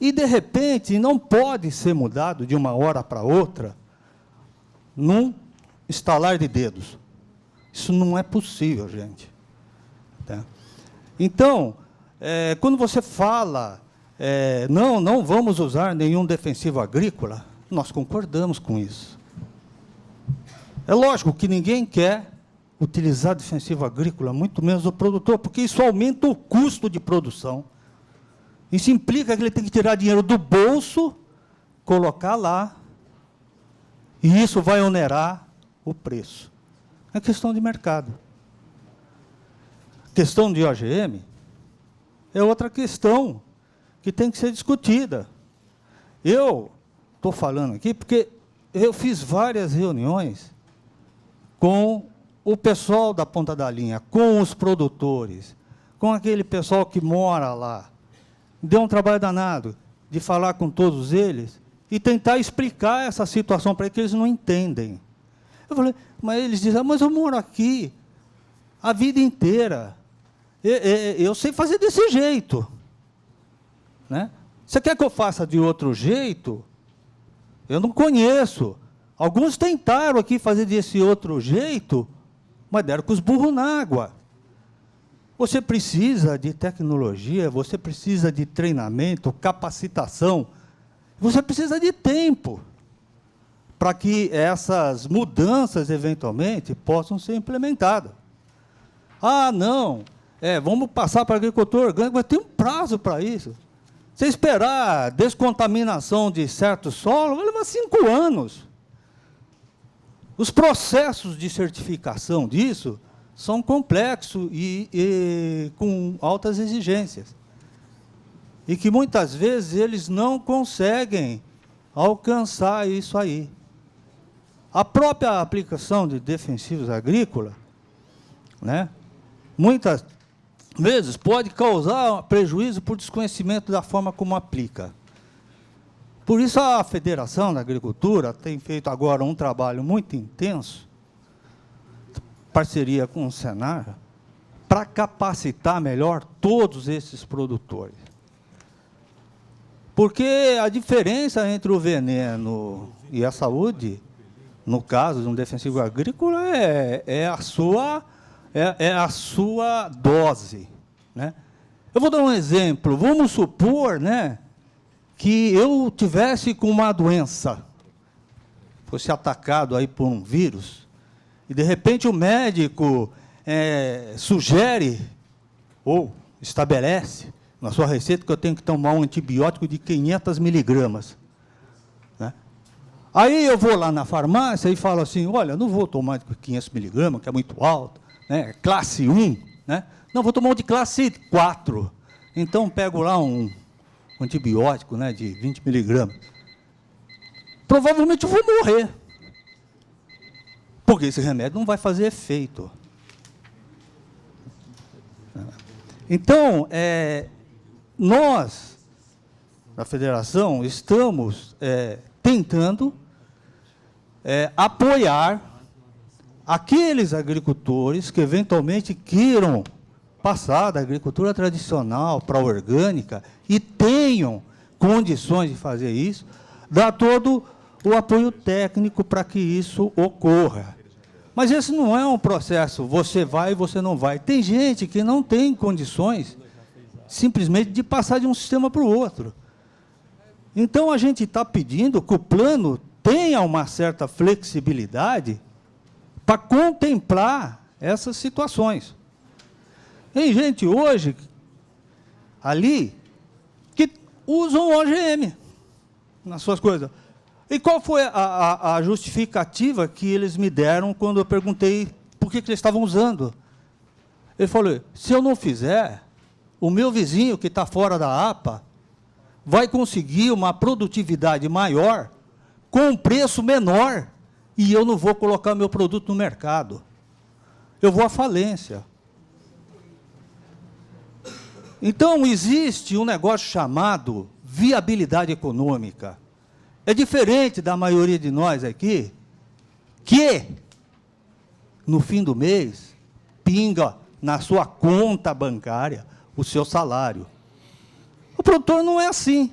S6: E, de repente, não pode ser mudado de uma hora para outra, num estalar de dedos. Isso não é possível, gente. Tá? Então, quando você fala, não vamos usar nenhum defensivo agrícola, nós concordamos com isso. É lógico que ninguém quer utilizar defensivo agrícola, muito menos o produtor, porque isso aumenta o custo de produção. Isso implica que ele tem que tirar dinheiro do bolso, colocar lá, e isso vai onerar o preço. É questão de mercado. A questão de OGM é outra questão,
S11: que tem que ser discutida. Eu estou falando aqui porque eu fiz várias reuniões com o pessoal da ponta da linha, com os produtores, com aquele pessoal que mora lá. Deu um trabalho danado de falar com todos eles e tentar explicar essa situação para eles, que eles não entendem. Eu falei, mas eles dizem, mas eu moro aqui a vida inteira. Eu sei fazer desse jeito. Né? Você quer que eu faça de outro jeito? Eu não conheço. Alguns tentaram aqui fazer desse outro jeito, mas deram com os burros na água. Você precisa de tecnologia, você precisa de treinamento, capacitação, você precisa de tempo para que essas mudanças, eventualmente, possam ser implementadas. Ah, não, vamos passar para a agricultura orgânica, mas tem um prazo para isso. Se esperar a descontaminação de certo solo, vai levar 5 anos. Os processos de certificação disso são complexos e com altas exigências. E que, muitas vezes, eles não conseguem alcançar isso aí. A própria aplicação de defensivos agrícolas, né, muitas vezes pode causar prejuízo por desconhecimento da forma como aplica. Por isso, a Federação da Agricultura tem feito agora um trabalho muito intenso, parceria com o Senar, para capacitar melhor todos esses produtores. Porque a diferença entre o veneno e a saúde, no caso de um defensivo agrícola, é a sua dose. Né? Eu vou dar um exemplo. Vamos supor, né, que eu tivesse com uma doença, fosse atacado aí por um vírus, e, de repente, o médico sugere ou estabelece na sua receita que eu tenho que tomar um antibiótico de 500 miligramas. Né? Aí eu vou lá na farmácia e falo assim, olha, não vou tomar de 500 miligramas, que é muito alto, né? Classe 1, né? Não, vou tomar um de classe 4. Então, pego lá um antibiótico, né, de 20 miligramas. Provavelmente eu vou morrer. Porque esse remédio não vai fazer efeito. Então, nós, da Federação, estamos tentando apoiar aqueles agricultores que, eventualmente, queiram passar da agricultura tradicional para a orgânica e tenham condições de fazer isso, dar todo o apoio técnico para que isso ocorra. Mas esse não é um processo, você vai e você não vai. Tem gente que não tem condições, simplesmente, de passar de um sistema para o outro. Então, a gente está pedindo que o plano tenha uma certa flexibilidade para contemplar essas situações. Tem gente hoje, ali, que usam OGM nas suas coisas. E qual foi a justificativa que eles me deram quando eu perguntei por que eles estavam usando? Ele falou, se eu não fizer, o meu vizinho que está fora da APA vai conseguir uma produtividade maior com um preço menor e eu não vou colocar meu produto no mercado. Eu vou à falência. Então, existe um negócio chamado viabilidade econômica. É diferente da maioria de nós aqui, que, no fim do mês, pinga na sua conta bancária o seu salário. O produtor não é assim.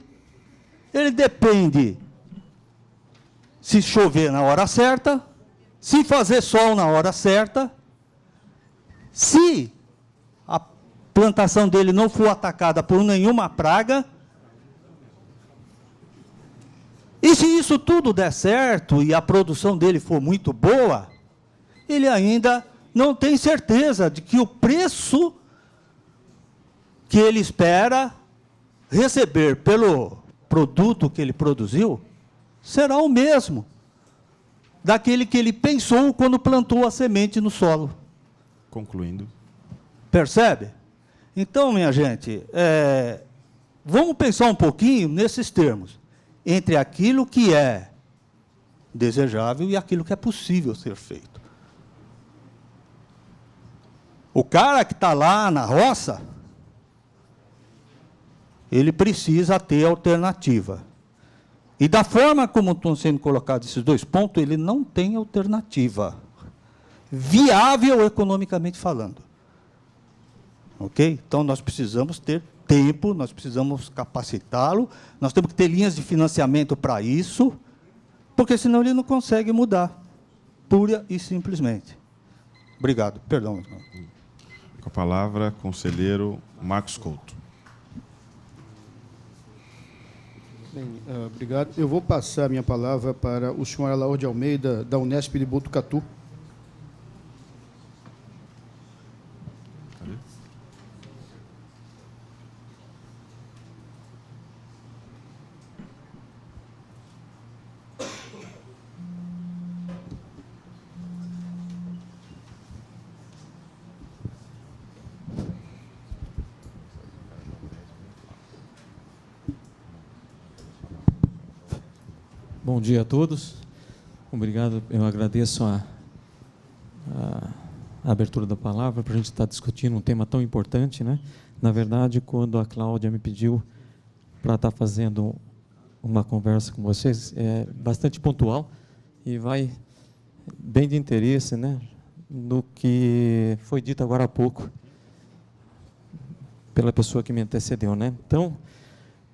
S11: Ele depende se chover na hora certa, se fazer sol na hora certa, se a plantação dele não for atacada por nenhuma praga. E se isso tudo der certo e a produção dele for muito boa, ele ainda não tem certeza de que o preço que ele espera receber pelo produto que ele produziu será o mesmo daquele que ele pensou quando plantou a semente no solo.
S2: Concluindo.
S11: Percebe? Então, minha gente, vamos pensar um pouquinho nesses termos, entre aquilo que é desejável e aquilo que é possível ser feito. O cara que está lá na roça, ele precisa ter alternativa. E da forma como estão sendo colocados esses dois pontos, ele não tem alternativa viável economicamente falando. Ok? Então, nós precisamos ter tempo, nós precisamos capacitá-lo, nós temos que ter linhas de financiamento para isso, porque senão ele não consegue mudar, pura e simplesmente. Obrigado. Perdão.
S2: Com a palavra, conselheiro Marcos Couto.
S12: Bem, obrigado. Eu vou passar a minha palavra para o senhor Alaor de Almeida, da Unesp de Botucatu.
S13: Bom dia a todos. Obrigado, eu agradeço a abertura da palavra para a gente estar discutindo um tema tão importante, né? Na verdade, quando a Cláudia me pediu para estar fazendo uma conversa com vocês, é bastante pontual e vai bem de interesse, né, no que foi dito agora há pouco pela pessoa que me antecedeu, né? Então,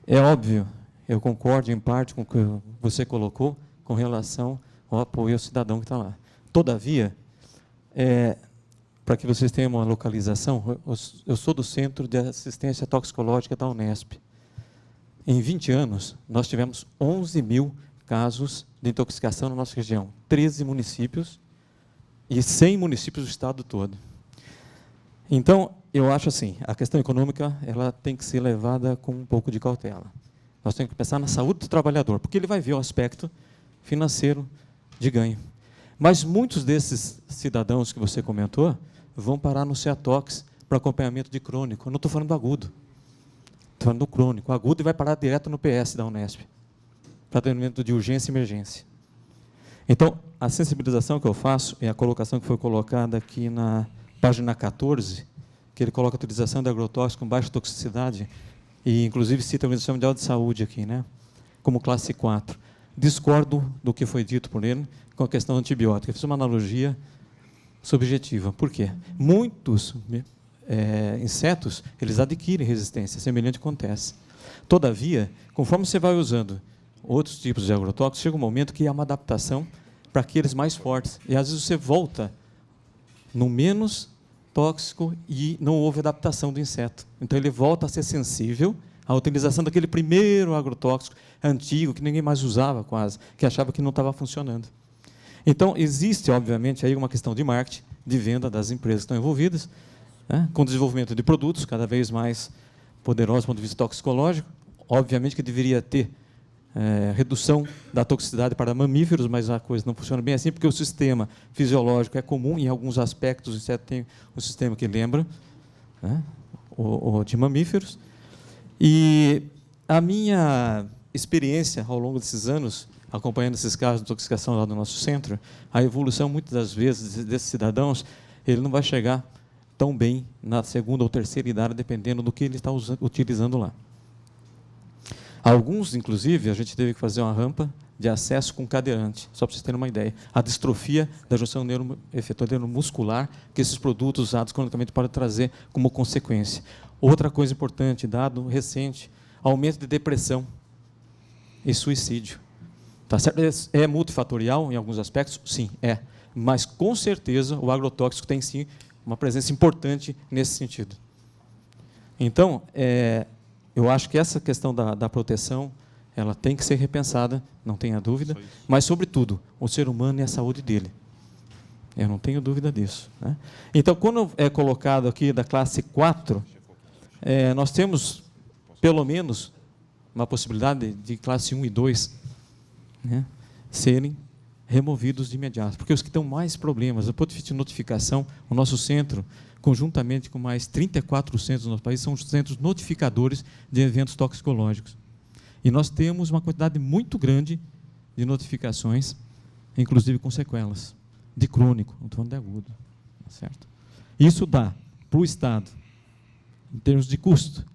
S13: é óbvio, eu concordo em parte com o que você colocou com relação ao apoio ao cidadão que está lá. Todavia, para que vocês tenham uma localização, eu sou do Centro de Assistência Toxicológica da Unesp. Em 20 anos, nós tivemos 11 mil casos de intoxicação na nossa região, 13 municípios e 100 municípios do estado todo. Então, eu acho assim, a questão econômica ela tem que ser levada com um pouco de cautela. Nós temos que pensar na saúde do trabalhador, porque ele vai ver o aspecto financeiro de ganho. Mas muitos desses cidadãos que você comentou vão parar no CEATOX para acompanhamento de crônico. Eu não estou falando do agudo, estou falando do crônico. O agudo vai parar direto no PS da Unesp, para atendimento de urgência e emergência. Então, a sensibilização que eu faço é a colocação que foi colocada aqui na página 14, que ele coloca a utilização de agrotóxicos com baixa toxicidade, e inclusive cita a Organização Mundial de Saúde aqui, né, como classe 4. Discordo do que foi dito por ele com a questão antibiótica. Eu fiz uma analogia subjetiva. Por quê? Muitos insetos, eles adquirem resistência, semelhante acontece. Todavia, conforme você vai usando outros tipos de agrotóxicos, chega um momento que há uma adaptação para aqueles mais fortes. E, às vezes, você volta no menos tóxico e não houve adaptação do inseto. Então, ele volta a ser sensível à utilização daquele primeiro agrotóxico antigo, que ninguém mais usava quase, que achava que não estava funcionando. Então, existe, obviamente, aí uma questão de marketing, de venda das empresas que estão envolvidas, né, com o desenvolvimento de produtos cada vez mais poderosos do ponto de vista toxicológico. Obviamente que deveria ter redução da toxicidade para mamíferos, mas a coisa não funciona bem assim, porque o sistema fisiológico é comum, em alguns aspectos o inseto tem um sistema que lembra, né, o de mamíferos. E a minha experiência ao longo desses anos, acompanhando esses casos de intoxicação lá no nosso centro, a evolução, muitas das vezes, desses cidadãos, ele não vai chegar tão bem na segunda ou terceira idade, dependendo do que ele está utilizando lá. Alguns, inclusive, a gente teve que fazer uma rampa de acesso com cadeirante, só para vocês terem uma ideia. A distrofia da junção neuroefetor neuromuscular que esses produtos usados cronicamente podem trazer como consequência. Outra coisa importante, dado recente, aumento de depressão e suicídio. Tá certo? É multifatorial em alguns aspectos? Sim, é. Mas, com certeza, o agrotóxico tem, sim, uma presença importante nesse sentido. Então, eu acho que essa questão da proteção ela tem que ser repensada, não tenha dúvida, mas, sobretudo, o ser humano e a saúde dele. Eu não tenho dúvida disso, né? Então, quando é colocado aqui da classe 4, nós temos, pelo menos, uma possibilidade de classe 1 e 2, né, serem removidos de imediato, porque os que estão mais problemas, do ponto de vista de notificação, o nosso centro, conjuntamente com mais 34 centros do nosso país, são os centros notificadores de eventos toxicológicos. E nós temos uma quantidade muito grande de notificações, inclusive com sequelas, de crônico, não estou falando de agudo. Tá certo? Isso dá para o Estado, em termos de custo,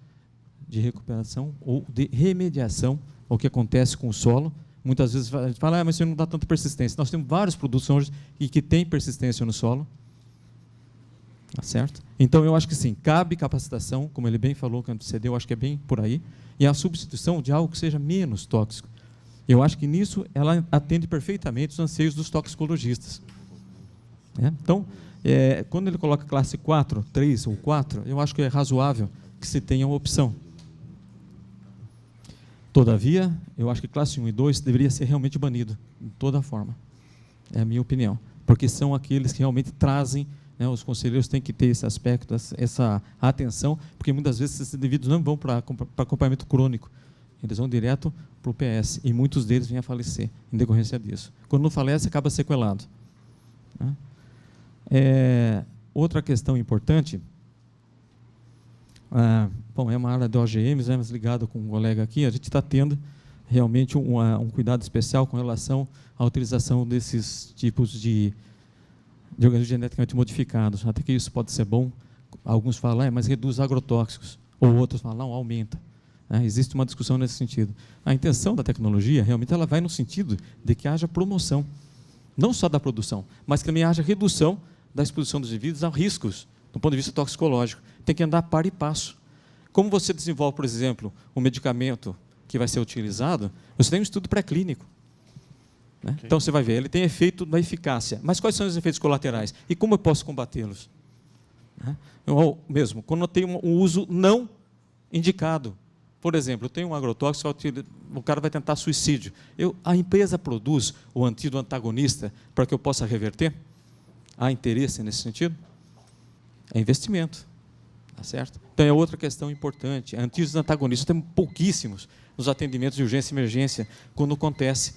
S13: de recuperação ou de remediação ao que acontece com o solo. Muitas vezes a gente fala, mas isso não dá tanta persistência. Nós temos vários produtos hoje que têm persistência no solo. Tá certo? Então, eu acho que sim, cabe capacitação, como ele bem falou, que antecedeu, eu acho que é bem por aí, e a substituição de algo que seja menos tóxico. Eu acho que nisso ela atende perfeitamente os anseios dos toxicologistas. Então, quando ele coloca classe 4, 3 ou 4, eu acho que é razoável que se tenha uma opção. Todavia, eu acho que classe 1 e 2 deveria ser realmente banido, de toda forma. É a minha opinião. Porque são aqueles que realmente trazem, né, os conselheiros têm que ter esse aspecto, essa atenção, porque muitas vezes esses indivíduos não vão para acompanhamento crônico, eles vão direto para o PS, e muitos deles vêm a falecer em decorrência disso. Quando não falece, acaba sequelado. Outra questão importante, bom, é uma área de OGMs, mas ligado com um colega aqui, a gente está tendo realmente um cuidado especial com relação à utilização desses tipos de organismos geneticamente modificados. Até que isso pode ser bom. Alguns falam, mas reduz agrotóxicos, ou outros falam, não, aumenta. Existe uma discussão nesse sentido. A intenção da tecnologia, realmente, ela vai no sentido de que haja promoção, não só da produção, mas que também haja redução da exposição dos indivíduos a riscos, do ponto de vista toxicológico. Tem que andar par e passo. Como você desenvolve, por exemplo, um medicamento que vai ser utilizado, você tem um estudo pré-clínico. Okay. Então, você vai ver, ele tem efeito da eficácia. Mas quais são os efeitos colaterais? E como eu posso combatê-los? Ou mesmo, quando eu tenho um uso não indicado. Por exemplo, eu tenho um agrotóxico, o cara vai tentar suicídio. A empresa produz o antídoto antagonista para que eu possa reverter? Há interesse nesse sentido? É investimento. Tá certo? Então, é outra questão importante. Antídotos antagonistas temos pouquíssimos nos atendimentos de urgência e emergência quando acontece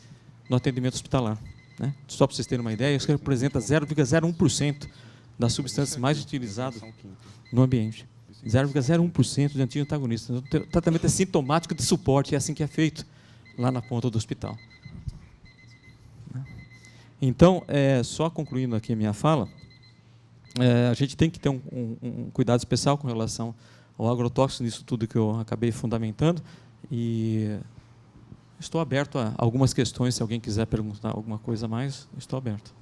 S13: no atendimento hospitalar. Só para vocês terem uma ideia, isso representa 0,01% das substâncias mais utilizadas no ambiente. 0,01% de antídoto antagonista. O tratamento é sintomático de suporte, é assim que é feito lá na ponta do hospital. Então, só concluindo aqui a minha fala, a gente tem que ter um cuidado especial com relação ao agrotóxico, nisso tudo que eu acabei fundamentando, e estou aberto a algumas questões, se alguém quiser perguntar alguma coisa a mais, estou aberto.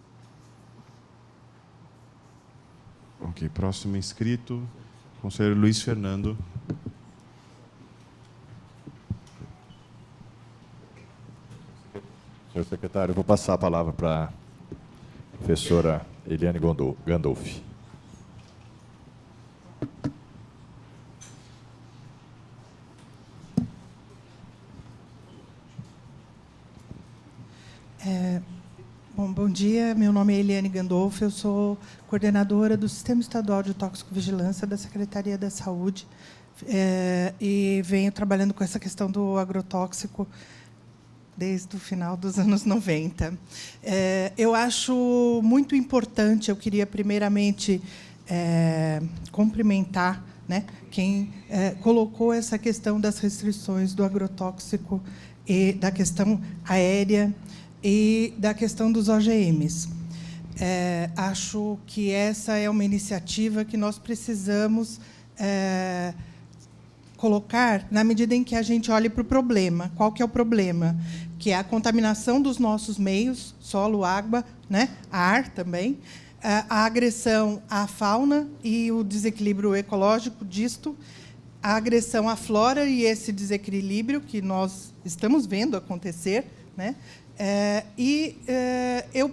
S2: Ok, próximo inscrito, conselheiro Luiz Fernando.
S3: Senhor secretário, eu vou passar a palavra para a professora Eliane Gandolfi.
S14: Bom dia, meu nome é Eliane Gandolfi, eu sou coordenadora do Sistema Estadual de Toxicovigilância da Secretaria da Saúde e venho trabalhando com essa questão do agrotóxico desde o final dos anos 90. Eu acho muito importante, eu queria primeiramente cumprimentar, né, quem colocou essa questão das restrições do agrotóxico e da questão aérea e da questão dos OGMs. Acho que essa é uma iniciativa que nós precisamos colocar na medida em que a gente olhe para o problema. Qual que é o problema? Que é a contaminação dos nossos meios, solo, água, né? Ar também, a agressão à fauna e o desequilíbrio ecológico disto, a agressão à flora e esse desequilíbrio que nós estamos vendo acontecer, né? Eu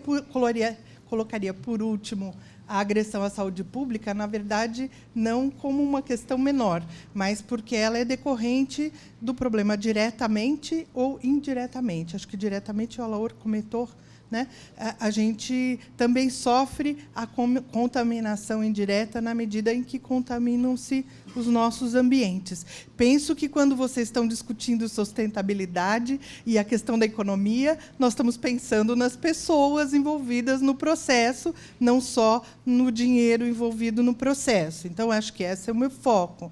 S14: colocaria, por último, a agressão à saúde pública, na verdade, não como uma questão menor, mas porque ela é decorrente do problema diretamente ou indiretamente. Acho que diretamente o Alaor comentou, né, a gente também sofre a contaminação indireta na medida em que contaminam-se os nossos ambientes. Penso que, quando vocês estão discutindo sustentabilidade e a questão da economia, nós estamos pensando nas pessoas envolvidas no processo, não só no dinheiro envolvido no processo. Então, acho que esse é o meu foco.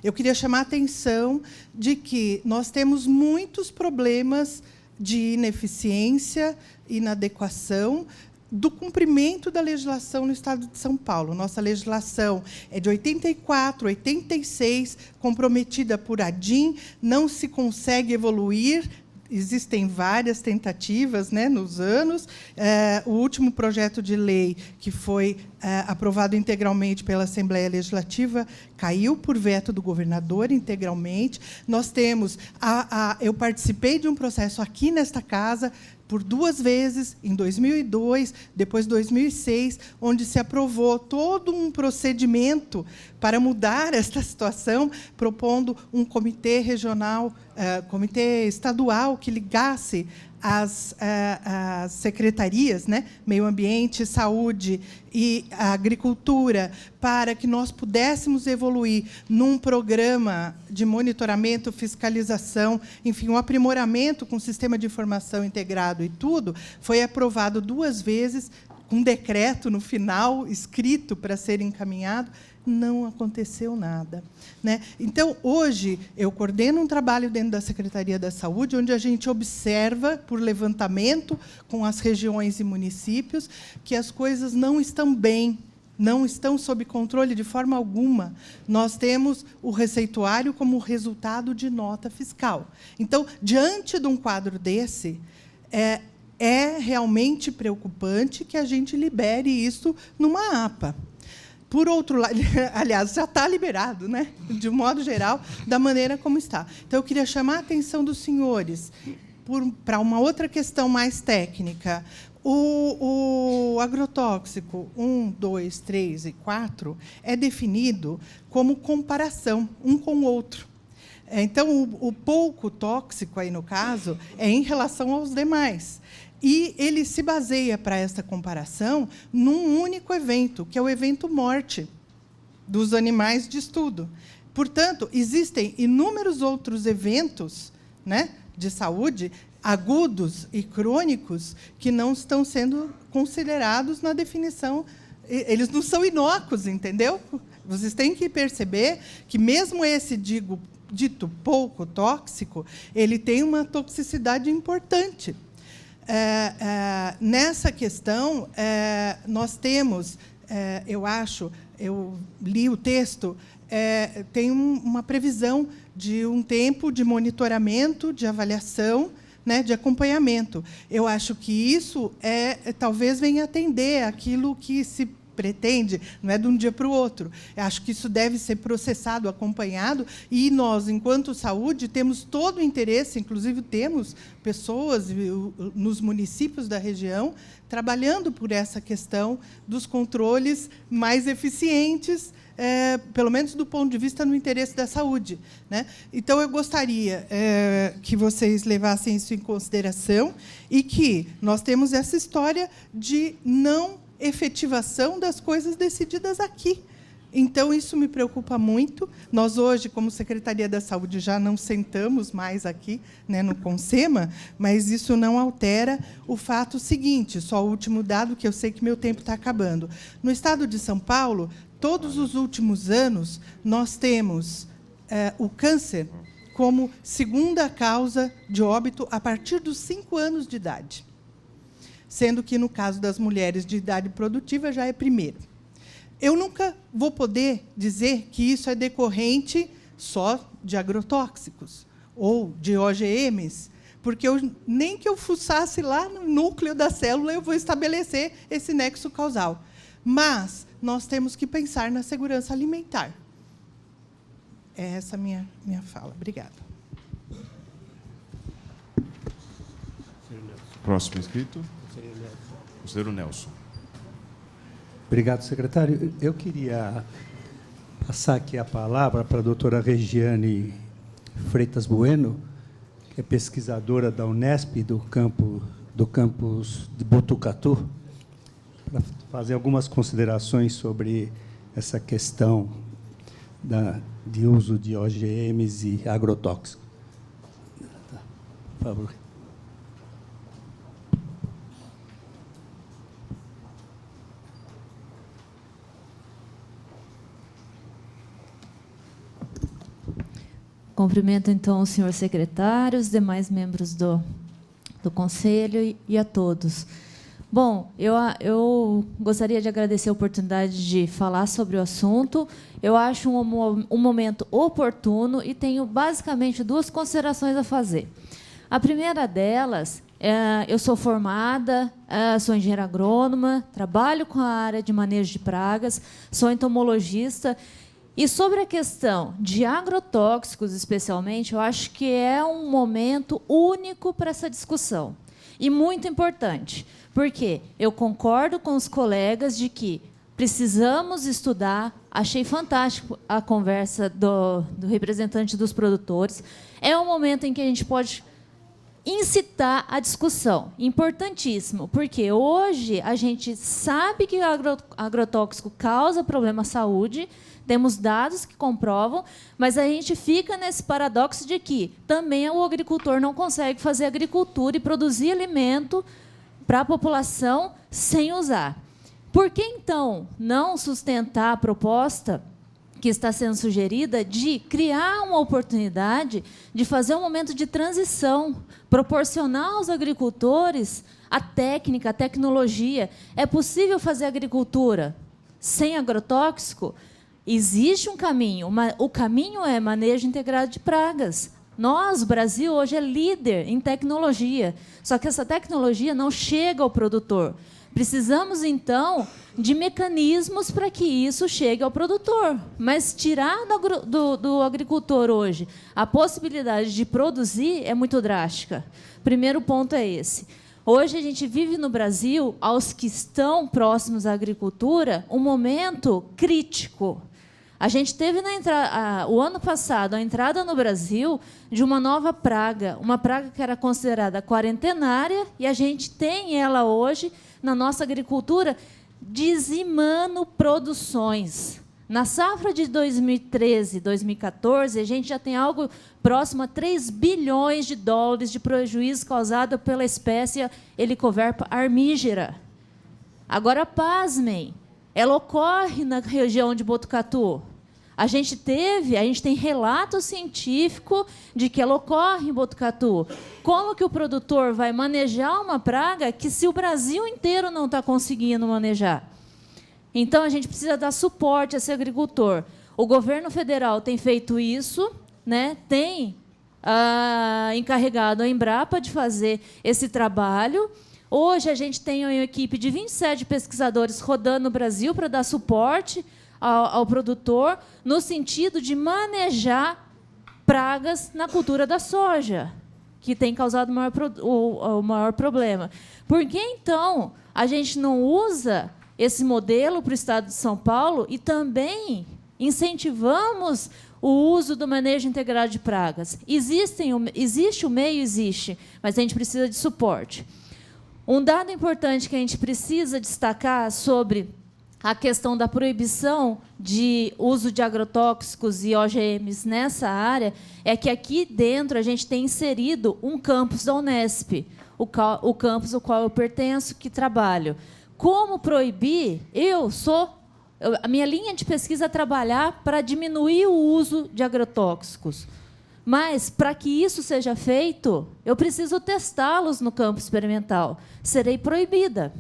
S14: Eu queria chamar a atenção de que nós temos muitos problemas de ineficiência, inadequação do cumprimento da legislação no Estado de São Paulo. Nossa legislação é de 84, 86, comprometida por ADIM, não se consegue evoluir. Existem várias tentativas, né, nos anos. O último projeto de lei, que foi aprovado integralmente pela Assembleia Legislativa, caiu por veto do governador integralmente. Nós temos... eu participei de um processo aqui nesta casa por 2 vezes, em 2002, depois 2006, onde se aprovou todo um procedimento para mudar esta situação, propondo um comitê regional, comitê estadual, que ligasse as secretarias, né, Meio Ambiente, Saúde e Agricultura, para que nós pudéssemos evoluir num programa de monitoramento, fiscalização, enfim, um aprimoramento com o sistema de informação integrado e tudo. Foi aprovado 2 vezes, com decreto no final, escrito para ser encaminhado. Não aconteceu nada, né? Então, hoje, eu coordeno um trabalho dentro da Secretaria da Saúde, onde a gente observa, por levantamento com as regiões e municípios, que as coisas não estão bem, não estão sob controle de forma alguma. Nós temos o receituário como resultado de nota fiscal. Então, diante de um quadro desse, é realmente preocupante que a gente libere isso numa APA. Por outro lado, aliás, já está liberado, né, de um modo geral, da maneira como está. Então, eu queria chamar a atenção dos senhores para uma outra questão mais técnica. O agrotóxico 1, 2, 3 e 4 é definido como comparação um com o outro. Então, o pouco tóxico, aí no caso, é em relação aos demais. E ele se baseia, para esta comparação, num único evento, que é o evento morte dos animais de estudo. Portanto, existem inúmeros outros eventos, né, de saúde, agudos e crônicos, que não estão sendo considerados na definição. Eles não são inócuos, entendeu? Vocês têm que perceber que, mesmo esse dito pouco tóxico, ele tem uma toxicidade importante. Nessa questão, nós temos, eu li o texto, tem uma previsão de um tempo de monitoramento, de avaliação, né, de acompanhamento. Eu acho que isso talvez venha atender aquilo que se pretende, não é de um dia para o outro. Eu acho que isso deve ser processado, acompanhado, e nós, enquanto saúde, temos todo o interesse, inclusive temos pessoas nos municípios da região trabalhando por essa questão dos controles mais eficientes, pelo menos do ponto de vista no interesse da saúde, né? Então, eu gostaria que vocês levassem isso em consideração e que nós temos essa história de não efetivação das coisas decididas aqui. Então, isso me preocupa muito. Nós, hoje, como Secretaria da Saúde, já não sentamos mais aqui, né, no CONSEMA, mas isso não altera o fato seguinte, só o último dado, que eu sei que meu tempo está acabando. No Estado de São Paulo, todos os últimos anos, nós temos o câncer como segunda causa de óbito a partir dos 5 anos de idade, sendo que, no caso das mulheres de idade produtiva, já é primeiro. Eu nunca vou poder dizer que isso é decorrente só de agrotóxicos ou de OGMs, porque nem que eu fuçasse lá no núcleo da célula, eu vou estabelecer esse nexo causal. Mas nós temos que pensar na segurança alimentar. É essa a minha fala. Obrigada.
S2: Próximo inscrito. Conselheiro Nelson.
S6: Obrigado, secretário. Eu queria passar aqui a palavra para a doutora Regiane Freitas Bueno, que é pesquisadora da Unesp, do campo do campus de Botucatu, para fazer algumas considerações sobre essa questão de uso de OGMs e agrotóxicos. Por favor.
S15: Cumprimento, então, o senhor secretário, os demais membros do Conselho e a todos. Bom, eu gostaria de agradecer a oportunidade de falar sobre o assunto. Eu acho um momento oportuno e tenho, basicamente, 2 considerações a fazer. A primeira delas, eu sou formada, sou engenheira agrônoma, trabalho com a área de manejo de pragas, sou entomologista. E sobre a questão de agrotóxicos, especialmente, eu acho que é um momento único para essa discussão. E muito importante, porque eu concordo com os colegas de que precisamos estudar. Achei fantástico a conversa do representante dos produtores. É um momento em que a gente pode incitar a discussão. Importantíssimo, porque hoje a gente sabe que o agrotóxico causa problema à saúde, temos dados que comprovam, mas a gente fica nesse paradoxo de que também o agricultor não consegue fazer agricultura e produzir alimento para a população sem usar. Por que, então, não sustentar a proposta que está sendo sugerida de criar uma oportunidade de fazer um momento de transição, proporcionar aos agricultores a técnica, a tecnologia? É possível fazer agricultura sem agrotóxico? Existe um caminho. O caminho é manejo integrado de pragas. Nós, o Brasil, hoje é líder em tecnologia, só que essa tecnologia não chega ao produtor. Precisamos, então, de mecanismos para que isso chegue ao produtor. Mas tirar do agricultor hoje a possibilidade de produzir é muito drástica. Primeiro ponto é esse. Hoje a gente vive no Brasil, aos que estão próximos à agricultura, um momento crítico. A gente teve o ano passado a entrada no Brasil de uma nova praga, uma praga que era considerada quarentenária, e a gente tem ela hoje na nossa agricultura dizimando produções. Na safra de 2013 e 2014, a gente já tem algo próximo a 3 bilhões de dólares de prejuízo causado pela espécie Helicoverpa armígera. Agora, pasmem, ela ocorre na região de Botucatu. A gente tem relato científico de que ela ocorre em Botucatu. Como que o produtor vai manejar uma praga que, se o Brasil inteiro não está conseguindo manejar? Então, a gente precisa dar suporte a esse agricultor. O governo federal tem feito isso, né? Tem encarregado a Embrapa de fazer esse trabalho. Hoje, a gente tem uma equipe de 27 pesquisadores rodando no Brasil para dar suporte ao produtor, no sentido de manejar pragas na cultura da soja, que tem causado o maior problema. Por que, então, a gente não usa esse modelo para o Estado de São Paulo e também incentivamos o uso do manejo integrado de pragas? Existe o meio? Existe, mas a gente precisa de suporte. Um dado importante que a gente precisa destacar sobre a questão da proibição de uso de agrotóxicos e OGMs nessa área é que aqui dentro a gente tem inserido um campus da Unesp, o campus ao qual eu pertenço, que trabalho. Como proibir? A minha linha de pesquisa é trabalhar para diminuir o uso de agrotóxicos. Mas, para que isso seja feito, eu preciso testá-los no campo experimental. Serei proibida,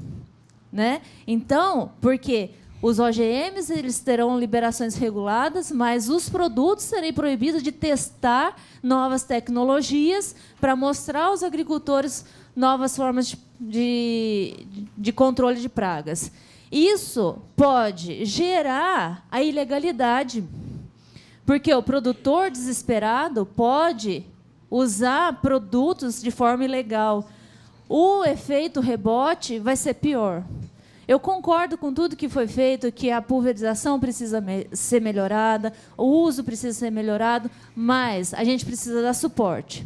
S15: né? Então, porque os OGMs eles terão liberações reguladas, mas os produtos serem proibidos de testar novas tecnologias para mostrar aos agricultores novas formas de controle de pragas. Isso pode gerar a ilegalidade, porque o produtor desesperado pode usar produtos de forma ilegal. O efeito rebote vai ser pior. Eu concordo com tudo que foi feito, que a pulverização precisa ser melhorada, o uso precisa ser melhorado, mas a gente precisa dar suporte.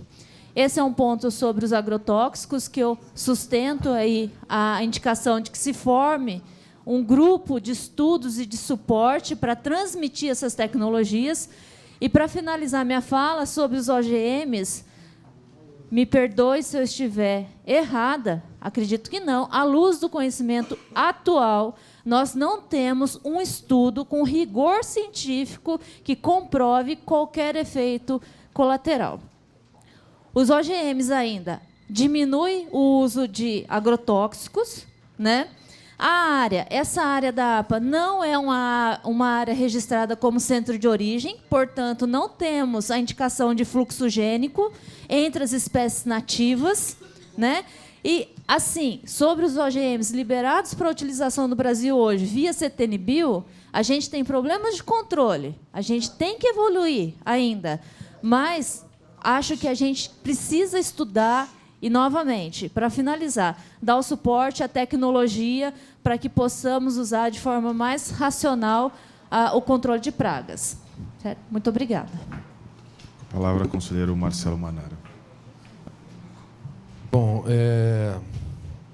S15: Esse é um ponto sobre os agrotóxicos que eu sustento aí a indicação de que se forme um grupo de estudos e de suporte para transmitir essas tecnologias. E, para finalizar minha fala sobre os OGMs, me perdoe se eu estiver errada, acredito que não. À luz do conhecimento atual, nós não temos um estudo com rigor científico que comprove qualquer efeito colateral. Os OGMs ainda diminuem o uso de agrotóxicos, né? Essa área da APA não é uma área registrada como centro de origem, portanto, não temos a indicação de fluxo gênico entre as espécies nativas, né? E, assim, sobre os OGMs liberados para utilização no Brasil hoje, via CTN-Bio, a gente tem problemas de controle, a gente tem que evoluir ainda, mas acho que a gente precisa estudar e, novamente, para finalizar, dar o suporte à tecnologia para que possamos usar de forma mais racional o controle de pragas. Certo? Muito obrigada.
S2: A palavra, conselheiro Marcelo Manara.
S4: Bom,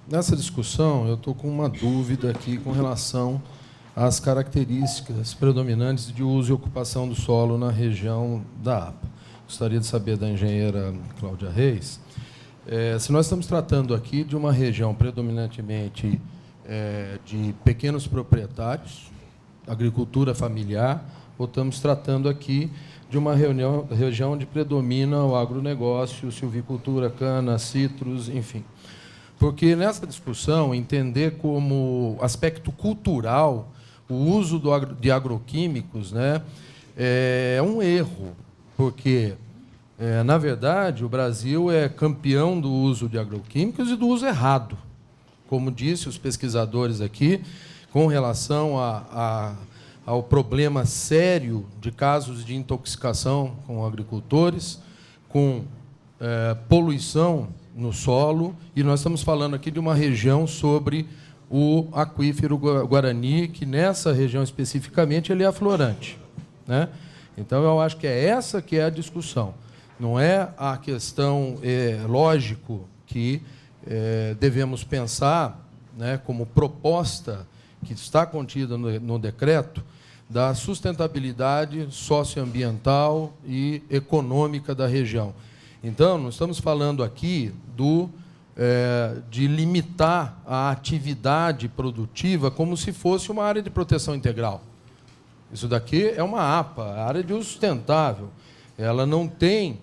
S4: nessa discussão, eu estou com uma dúvida aqui com relação às características predominantes de uso e ocupação do solo na região da APA. Gostaria de saber da engenheira Cláudia Reis, se nós estamos tratando aqui de uma região predominantemente de pequenos proprietários, agricultura familiar, ou estamos tratando aqui de uma região onde predomina o agronegócio, silvicultura, cana, citros, enfim. Porque nessa discussão, entender como aspecto cultural o uso de agroquímicos, né, é um erro, porque, na verdade, o Brasil é campeão do uso de agroquímicos e do uso errado. Como disse os pesquisadores aqui, com relação ao problema sério de casos de intoxicação com agricultores, com poluição no solo, e nós estamos falando aqui de uma região sobre o aquífero Guarani, que nessa região especificamente ele é aflorante, né? Então, eu acho que é essa que é a discussão. Não é a questão, lógico, que devemos pensar, né, como proposta que está contida no decreto, da sustentabilidade socioambiental e econômica da região. Então, nós estamos falando aqui de limitar a atividade produtiva como se fosse uma área de proteção integral. Isso daqui é uma APA, a área de uso sustentável. Ela não tem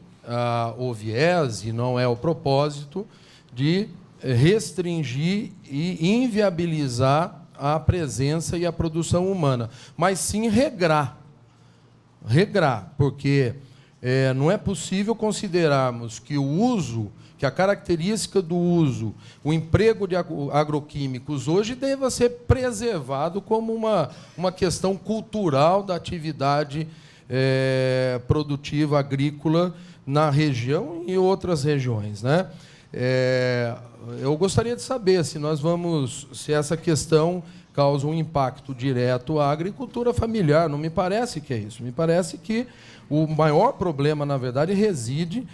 S4: o viés e não é o propósito de restringir e inviabilizar a presença e a produção humana, mas sim regrar. Regrar, porque não é possível considerarmos que o uso, que a característica do uso, o emprego de agroquímicos hoje deva ser preservado como uma questão cultural da atividade produtiva agrícola na região e em outras regiões, né? Eu gostaria de saber se essa questão causa um impacto direto à agricultura familiar. Não me parece que é isso. Me parece que o maior problema, na verdade, reside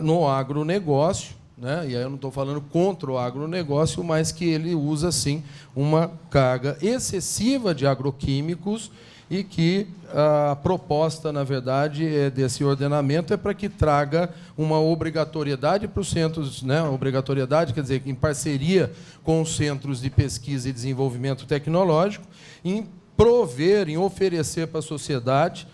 S4: no agronegócio, né? E aí eu não estou falando contra o agronegócio, mas que ele usa, sim, uma carga excessiva de agroquímicos e que a proposta, na verdade, desse ordenamento é para que traga uma obrigatoriedade para os centros, né? Obrigatoriedade, quer dizer, em parceria com os centros de pesquisa e desenvolvimento tecnológico, em prover, em oferecer para a sociedade